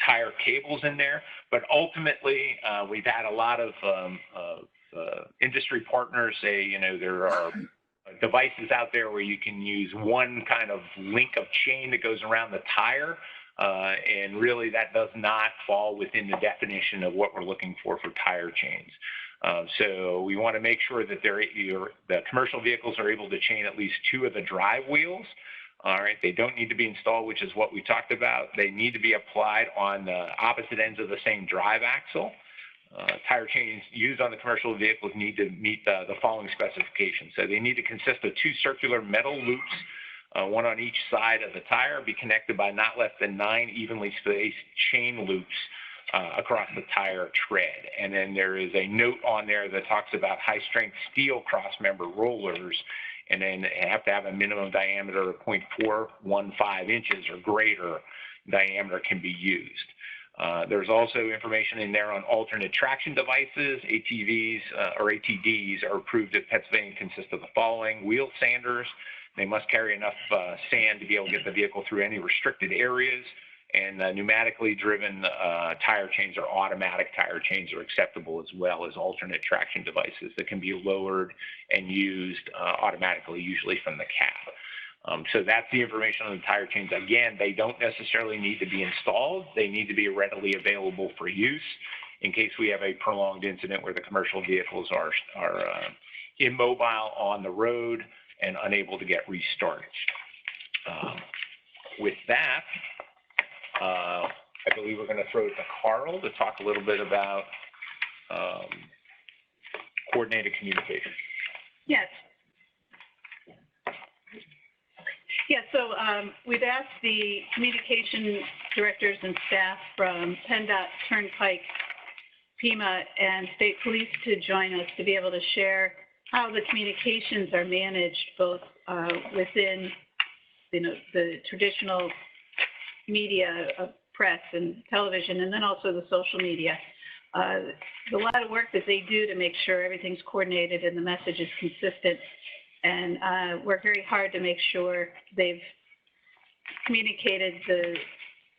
tire cables in there. But ultimately, we've had a lot of industry partners say, you know, there are devices out there where you can use one kind of link of chain that goes around the tire, and really that does not fall within the definition of what we're looking for tire chains. So we want to make sure that the commercial vehicles are able to chain at least 2 of the drive wheels. All right, they don't need to be installed, which is what we talked about. They need to be applied on the opposite ends of the same drive axle. Tire chains used on the commercial vehicles need to meet the following specifications. So they need to consist of 2 circular metal loops, one on each side of the tire, be connected by not less than 9 evenly spaced chain loops across the tire tread. And then there is a note on there that talks about high-strength steel cross-member rollers, and then they have to have a minimum diameter of 0.415 inches or greater diameter can be used. There's also information in there on alternate traction devices. ATVs or ATDs are approved at Pennsylvania consist of the following: wheel sanders. They must carry enough sand to be able to get the vehicle through any restricted areas. And pneumatically driven tire chains or automatic tire chains are acceptable, as well as alternate traction devices that can be lowered and used automatically, usually from the cab. So that's the information on the tire chains. Again, they don't necessarily need to be installed. They need to be readily available for use in case we have a prolonged incident where the commercial vehicles are immobile on the road and unable to get restarted. With that, I believe we're going to throw it to Carl to talk a little bit about coordinated communication. Yes. Yeah, so we've asked the communication directors and staff from PennDOT, Turnpike, FEMA, and State Police to join us to be able to share how the communications are managed both within, you know, the traditional media of press and television, and then also the social media. There's a lot of work that they do to make sure everything's coordinated and the message is consistent. And work very hard to make sure they've communicated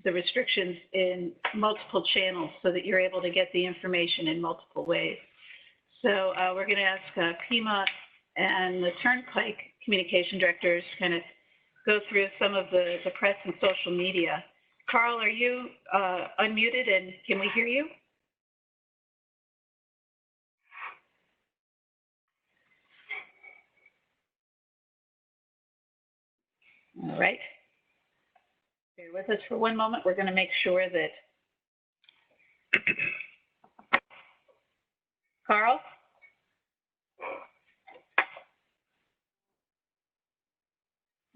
the restrictions in multiple channels so that you're able to get the information in multiple ways. So we're going to ask FEMA and the Turnpike communication directors to kind of go through some of the press and social media Carl, are you unmuted and can we hear you? All right. Bear with us for one moment. We're going to make sure that Carl?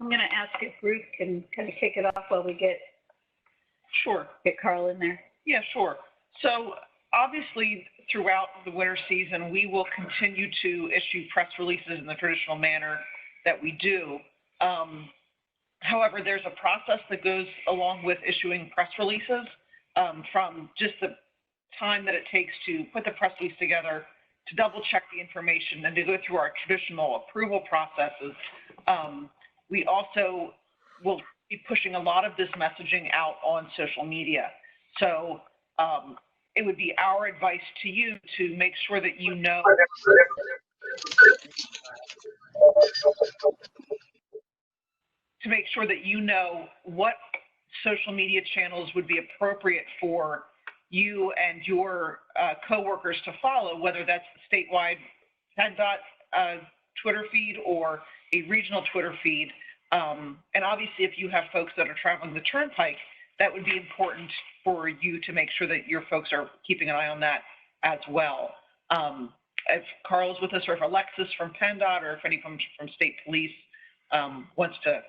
I'm going to ask if Ruth can kind of kick it off while we get Carl in there. Yeah, sure. So obviously, throughout the winter season, we will continue to issue press releases in the traditional manner that we do. However, there's a process that goes along with issuing press releases, from just the time that it takes to put the press release together, to double check the information, and to go through our traditional approval processes. We also will be pushing a lot of this messaging out on social media. So it would be our advice to you to make sure that you know what social media channels would be appropriate for you and your coworkers to follow, whether that's the statewide PennDOT Twitter feed or a regional Twitter feed. And obviously, if you have folks that are traveling the Turnpike, that would be important for you to make sure that your folks are keeping an eye on that as well. If Carl's with us, or if Alexis from PennDOT, or if anyone from State Police wants to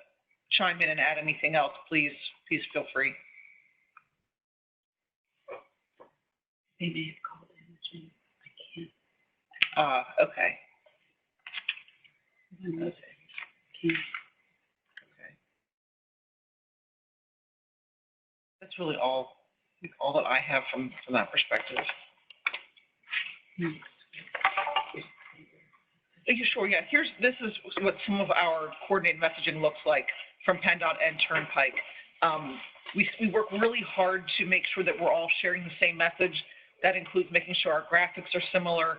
chime in and add anything else, please feel free. They may have called in. I can't. Okay. Can't. Okay. That's really all that I have from that perspective. Sure, yeah. This is what some of our coordinated messaging looks like from PennDOT and Turnpike. We work really hard to make sure that we're all sharing the same message. That includes making sure our graphics are similar,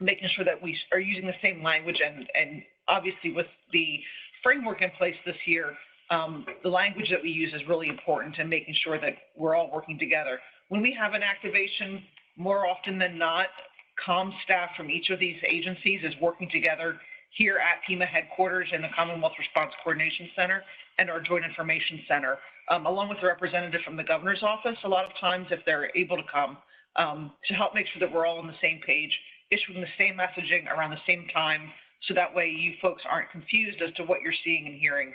making sure that we are using the same language, and obviously with the framework in place this year, the language that we use is really important, and making sure that we're all working together. When we have an activation, more often than not, comm staff from each of these agencies is working together here at PEMA headquarters in the Commonwealth Response Coordination Center and our Joint Information Center, along with a representative from the governor's office, a lot of times if they're able to come, to help make sure that we're all on the same page, issuing the same messaging around the same time, so that way you folks aren't confused as to what you're seeing and hearing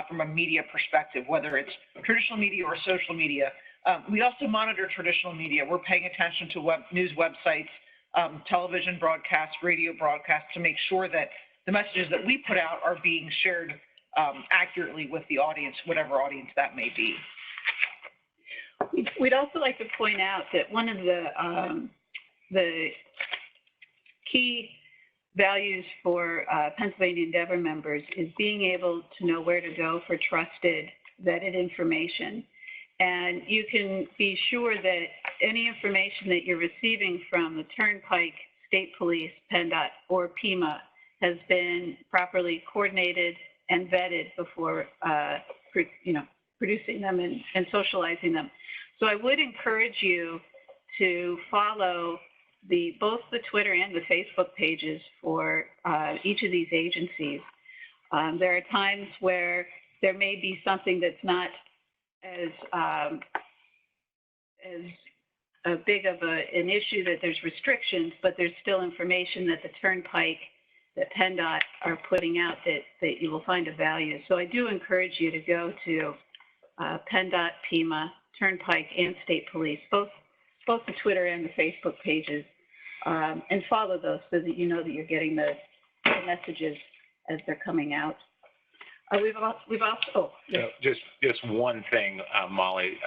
from a media perspective, whether it's traditional media or social media. We also monitor traditional media. We're paying attention to news websites, television broadcasts, radio broadcasts, to make sure that the messages that we put out are being shared accurately with the audience, whatever audience that may be. We'd also like to point out that one of the key values for Pennsylvania Endeavor members is being able to know where to go for trusted, vetted information. And you can be sure that any information that you're receiving from the Turnpike, State Police, PennDOT, or PEMA has been properly coordinated and vetted before producing them and socializing them. So I would encourage you to follow both the Twitter and the Facebook pages for each of these agencies. There are times where there may be something that's not as big of an issue, that there's restrictions, but there's still information that the Turnpike, that PennDOT are putting out that you will find of value. So I do encourage you to go to PennDOT, PEMA, Turnpike, and State Police, both the Twitter and the Facebook pages, and follow those so that you know that you're getting the messages as they're coming out. Just one thing, Molly,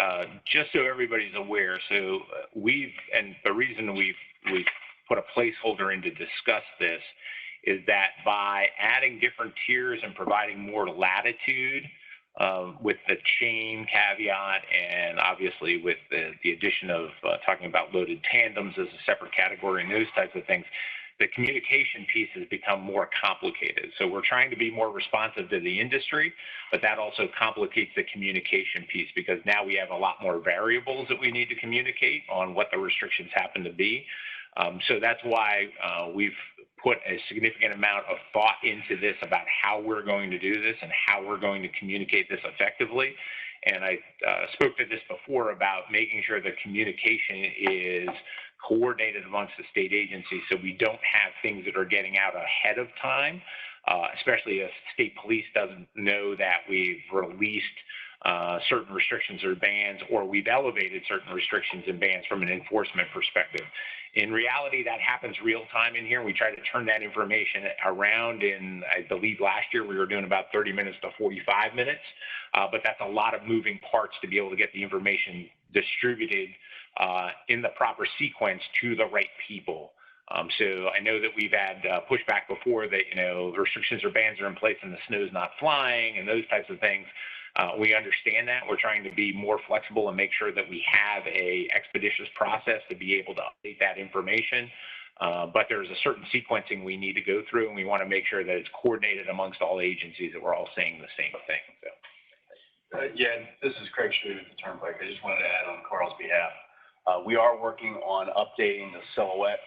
just so everybody's aware. So and the reason we've put a placeholder in to discuss this is that by adding different tiers and providing more latitude with the chain caveat, and obviously with the addition of talking about loaded tandems as a separate category and those types of things, the communication piece has become more complicated. So we're trying to be more responsive to the industry, but that also complicates the communication piece because now we have a lot more variables that we need to communicate on what the restrictions happen to be. So that's why we've put a significant amount of thought into this about how we're going to do this and how we're going to communicate this effectively. And I spoke to this before about making sure the communication is coordinated amongst the state agencies so we don't have things that are getting out ahead of time, especially if state police doesn't know that we've released certain restrictions or bans, or we've elevated certain restrictions and bans from an enforcement perspective. In reality, that happens real time in here. We try to turn that information around in, I believe last year we were doing about 30 minutes to 45 minutes, but that's a lot of moving parts to be able to get the information distributed in the proper sequence to the right people. So I know that we've had pushback before that, the restrictions or bans are in place and the snow's not flying and those types of things. We understand that. We're trying to be more flexible and make sure that we have a expeditious process to be able to update that information. But there's a certain sequencing we need to go through, and we want to make sure that it's coordinated amongst all agencies, that we're all saying the same thing. So. Yeah, this is Craig Schmidt at the Turnpike. I just wanted to add on Carl's behalf. We are working on updating the silhouette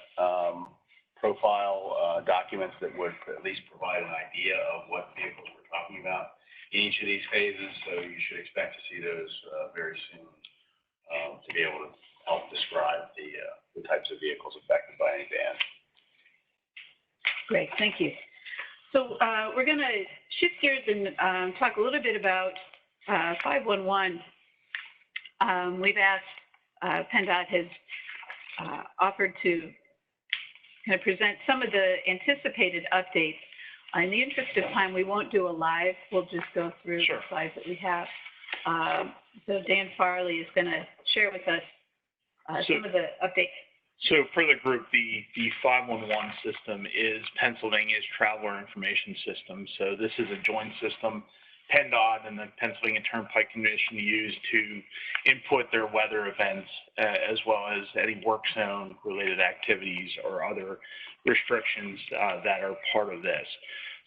profile documents that would at least provide an idea of what vehicles we're talking about in each of these phases, so you should expect to see those very soon to be able to help describe the types of vehicles affected by any ban. Great, thank you. So we're going to shift gears and talk a little bit about 511. We've asked, PennDOT has offered to kind of present some of the anticipated updates. In the interest of time, we won't do a live. We'll just go through the slides that we have. So Dan Farley is going to share with us some of the updates. So for the group, the 511 system is Pennsylvania's Traveler Information System. So this is a joint system PennDOT and the Pennsylvania Turnpike Commission use to input their weather events, as well as any work zone related activities or other restrictions that are part of this.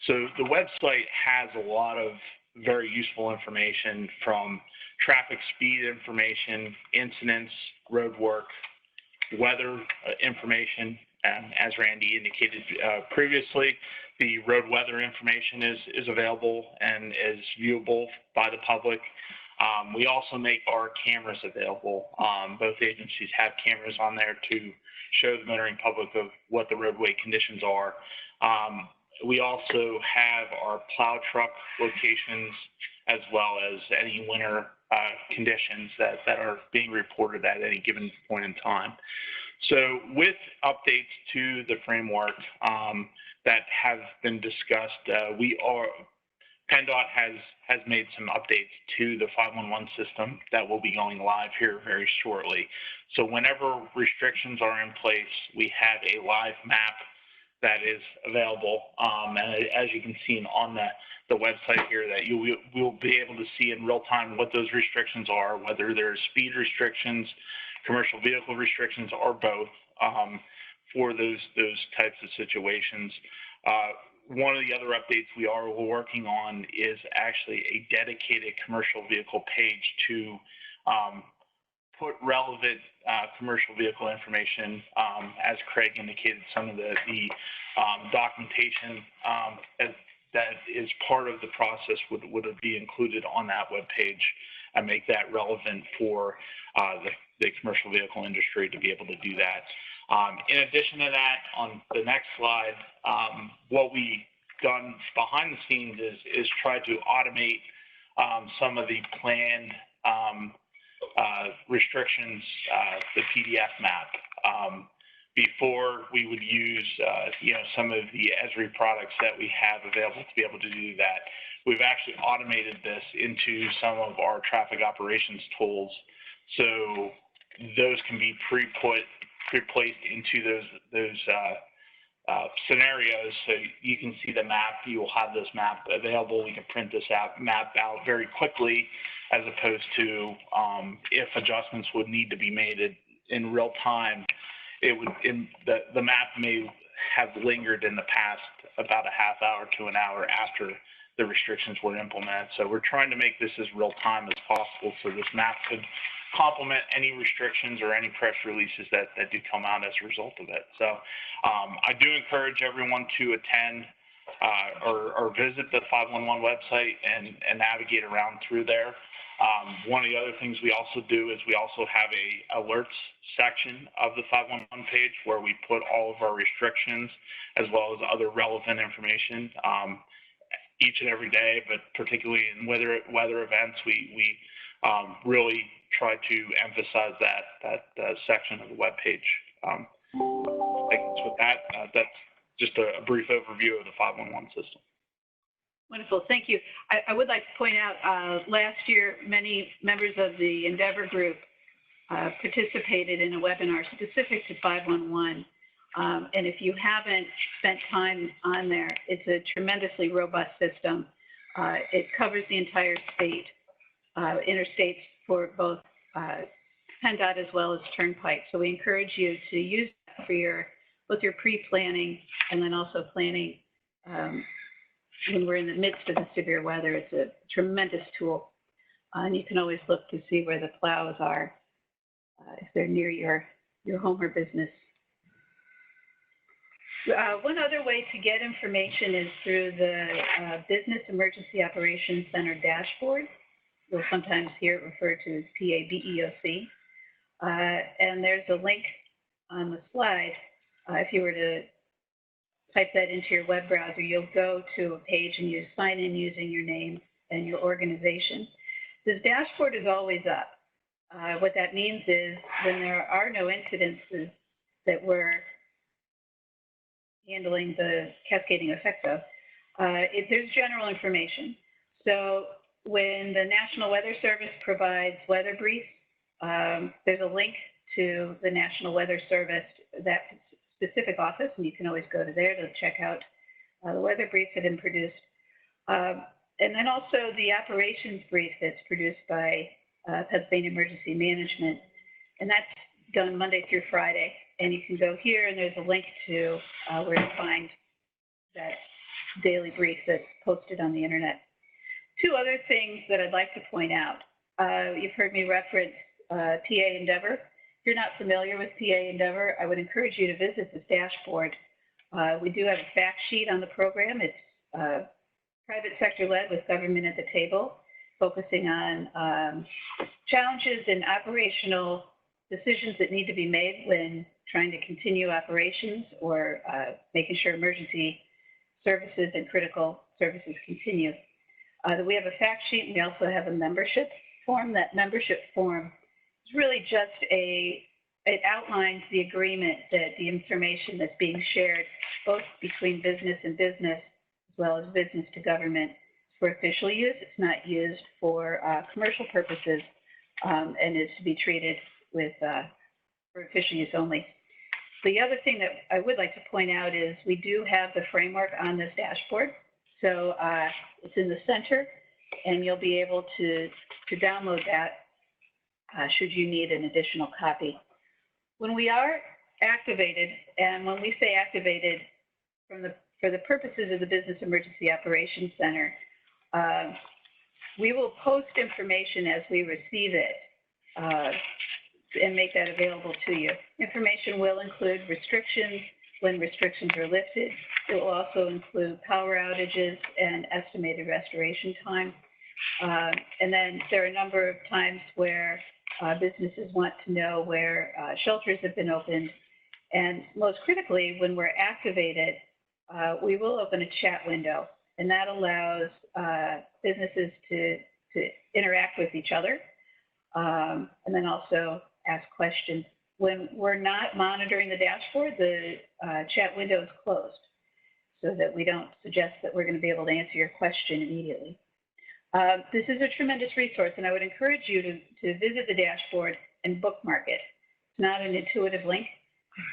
So the website has a lot of very useful information, from traffic speed information, incidents, road work, weather information. As Randy indicated previously, the road weather information is available and is viewable by the public. We also make our cameras available. Both agencies have cameras on there to show the motoring public of what the roadway conditions are. We also have our plow truck locations, as well as any winter conditions that are being reported at any given point in time. So with updates to the framework that have been discussed, PennDOT has made some updates to the 511 system that will be going live here very shortly. So whenever restrictions are in place, we have a live map that is available. And as you can see on the website here, that you will be able to see in real time what those restrictions are, whether there's speed restrictions, commercial vehicle restrictions, or both, for those types of situations. One of the other updates we are working on is actually a dedicated commercial vehicle page to put relevant commercial vehicle information. As Craig indicated, some of the documentation that is part of the process would be included on that web page and make that relevant for the commercial vehicle industry to be able to do that. In addition to that, on the next slide, what we've done behind the scenes is try to automate some of the planned restrictions, the PDF map. Before, we would use some of the Esri products that we have available to be able to do that. We've actually automated this into some of our traffic operations tools, so those can be pre-placed into those scenarios. So you can see the map. You will have this map available. We can print this map out very quickly, as opposed to if adjustments would need to be made in real time. The map may have lingered in the past about a half hour to an hour after the restrictions were implemented. So we're trying to make this as real time as possible so this map could complement any restrictions or any press releases that do come out as a result of it. So I do encourage everyone to attend or visit the 511 website and navigate around through there. One of the other things we also do is we also have a alerts section of the 511 page where we put all of our restrictions as well as other relevant information each and every day, but particularly in weather events, we really try to emphasize that section of the web page. With that, that's just a brief overview of the 511 system. Wonderful, thank you. I would like to point out, last year, many members of the Endeavor group participated in a webinar specific to 511. And if you haven't spent time on there, it's a tremendously robust system. It covers the entire state, interstates for both PennDOT as well as Turnpike. So we encourage you to use that for both your pre-planning and then also planning when we're in the midst of the severe weather. It's a tremendous tool. And you can always look to see where the plows are if they're near your home or business. One other way to get information is through the Business Emergency Operations Center dashboard. You'll sometimes hear it referred to as PABEOC. And there's a link on the slide. If you were to type that into your web browser, you'll go to a page and you sign in using your name and your organization. This dashboard is always up. What that means is when there are no incidences that we're handling the cascading effects of, there's general information. So when the National Weather Service provides weather briefs, there's a link to the National Weather Service, that specific office, and you can always go to there to check out the weather briefs that have been produced. And then also the operations brief that's produced by Pennsylvania Emergency Management, and that's done Monday through Friday. And you can go here, and there's a link to where to find that daily brief that's posted on the internet. Two other things that I'd like to point out. You've heard me reference PA Endeavor. If you're not familiar with PA Endeavor, I would encourage you to visit this dashboard. We do have a fact sheet on the program. It's private sector led with government at the table, focusing on challenges and operational decisions that need to be made when trying to continue operations or making sure emergency services and critical services continue. We have a fact sheet, and we also have a membership form. That membership form is really just it outlines the agreement that the information that's being shared both between business and business as well as business to government for official use. It's not used for commercial purposes and is to be treated with for official use only. The other thing that I would like to point out is we do have the framework on this dashboard. So it's in the center, and you'll be able to download that should you need an additional copy. When we are activated, and when we say activated for the purposes of the Business Emergency Operations Center, we will post information as we receive it and make that available to you. Information will include restrictions, when restrictions are lifted. It will also include power outages and estimated restoration time. And then there are a number of times where businesses want to know where shelters have been opened. And most critically, when we're activated, we will open a chat window, and that allows businesses to interact with each other and then also ask questions. When we're not monitoring the dashboard, the chat window is closed so that we don't suggest that we're going to be able to answer your question immediately. This is a tremendous resource, and I would encourage you to visit the dashboard and bookmark it. It's not an intuitive link,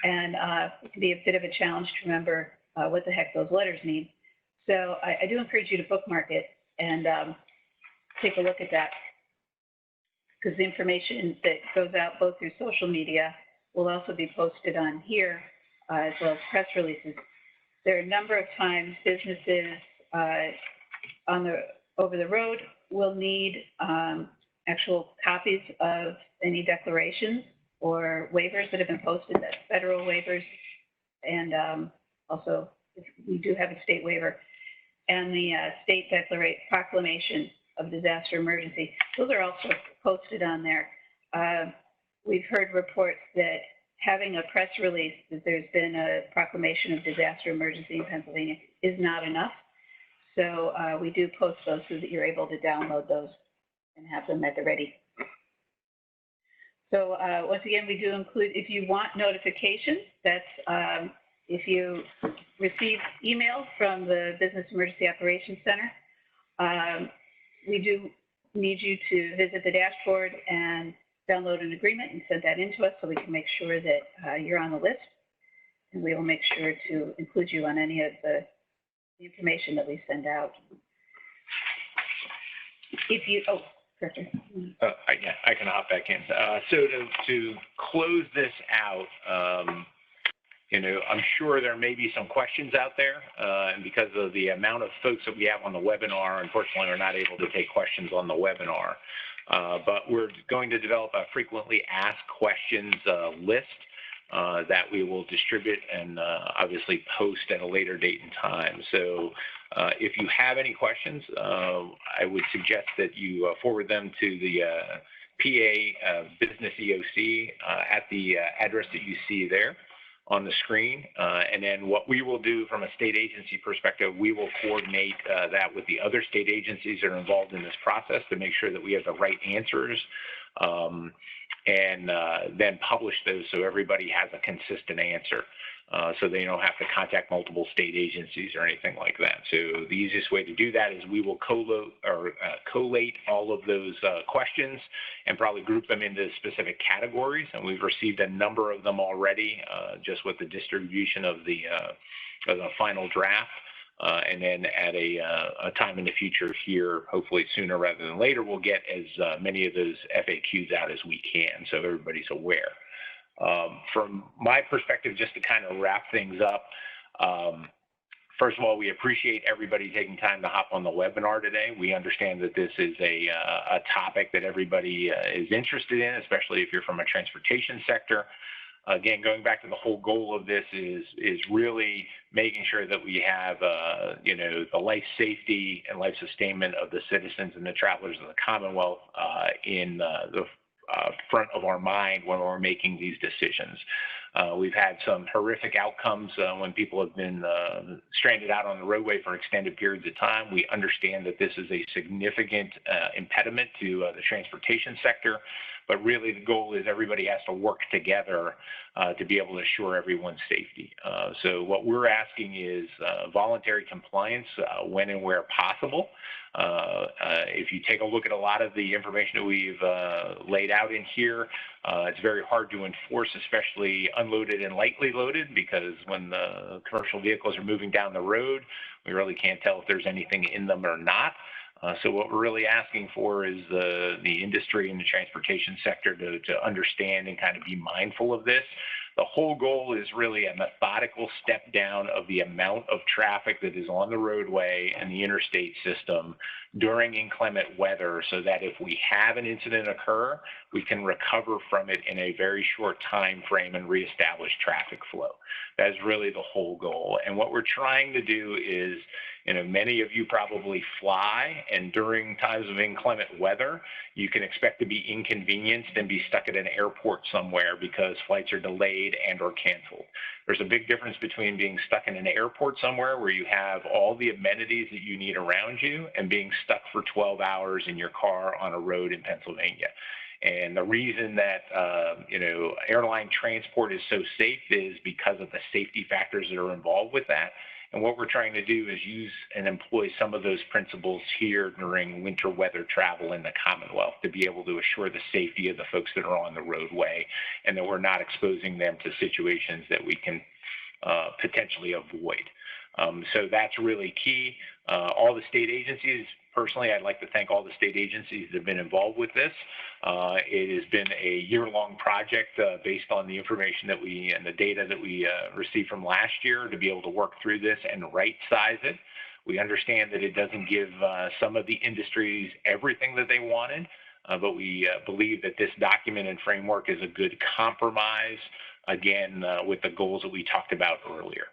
and it can be a bit of a challenge to remember what the heck those letters mean. So I do encourage you to bookmark it and take a look at that, because the information that goes out both through social media will also be posted on here, as well as press releases there are a number of times businesses over the road will need actual copies of any declarations or waivers that have been posted, that's federal waivers, and also we do have a state waiver, and the state proclamation of disaster emergency. Those are also posted on there. We've heard reports that having a press release that there's been a proclamation of disaster emergency in Pennsylvania is not enough. So we do post those so that you're able to download those and have them at the ready. So once again, we do include, if you want notifications, that's if you receive email from the Business Emergency Operations Center, we do need you to visit the dashboard and download an agreement and send that in to us so we can make sure that you're on the list. And we will make sure to include you on any of the information that we send out. If you, oh, Director. Yeah, I can hop back in. So to close this out, you know, I'm sure there may be some questions out there, and because of the amount of folks that we have on the webinar, unfortunately, we're not able to take questions on the webinar. But we're going to develop a frequently asked questions list that we will distribute and obviously post at a later date and time. So if you have any questions, I would suggest that you forward them to the PA Business EOC at the address that you see there on the screen. And then what we will do from a state agency perspective, we will coordinate that with the other state agencies that are involved in this process to make sure that we have the right answers, and then publish those so everybody has a consistent answer. So they don't have to contact multiple state agencies or anything like that. So the easiest way to do that is we will collate all of those questions and probably group them into specific categories. And we've received a number of them already, just with the distribution of the final draft. And then at a time in the future here, hopefully sooner rather than later, we'll get as many of those FAQs out as we can so everybody's aware. From my perspective, just to kind of wrap things up, first of all, we appreciate everybody taking time to hop on the webinar today. We understand that this is a topic that everybody is interested in, especially if you're from a transportation sector. Again, going back to the whole goal of this is really making sure that we have, you know, the life safety and life sustainment of the citizens and the travelers of the Commonwealth in the front of our mind when we're making these decisions. We've had some horrific outcomes when people have been stranded out on the roadway for extended periods of time. We understand that this is a significant impediment to the transportation sector, but really the goal is everybody has to work together to be able to assure everyone's safety. So what we're asking is voluntary compliance when and where possible. If you take a look at a lot of the information that we've laid out in here, it's very hard to enforce, especially unloaded and lightly loaded, because when the commercial vehicles are moving down the road, we really can't tell if there's anything in them or not. So what we're really asking for is the industry and the transportation sector to understand and kind of be mindful of this. The whole goal is really a methodical step down of the amount of traffic that is on the roadway and the interstate system during inclement weather, so that if we have an incident occur, we can recover from it in a very short time frame and reestablish traffic flow. That's really the whole goal. And what we're trying to do is, you know, many of you probably fly, and during times of inclement weather, you can expect to be inconvenienced and be stuck at an airport somewhere because flights are delayed and or canceled. There's a big difference between being stuck in an airport somewhere where you have all the amenities that you need around you and being stuck for 12 hours in your car on a road in Pennsylvania. And the reason that, you know, airline transport is so safe is because of the safety factors that are involved with that. And what we're trying to do is use and employ some of those principles here during winter weather travel in the Commonwealth to be able to assure the safety of the folks that are on the roadway, and that we're not exposing them to situations that we can potentially avoid. So that's really key. All the state agencies Personally, I'd like to thank all the state agencies that have been involved with this. It has been a year-long project based on the information that and the data that we received from last year to be able to work through this and right-size it. We understand that it doesn't give some of the industries everything that they wanted, but we believe that this document and framework is a good compromise, again, with the goals that we talked about earlier.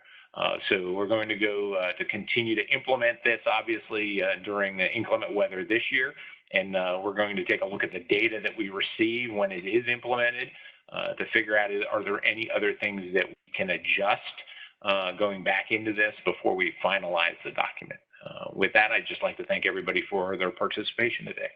So we're going to go to continue to implement this, obviously, during the inclement weather this year. And we're going to take a look at the data that we receive when it is implemented to figure out, are there any other things that we can adjust going back into this before we finalize the document. With that, I'd just like to thank everybody for their participation today.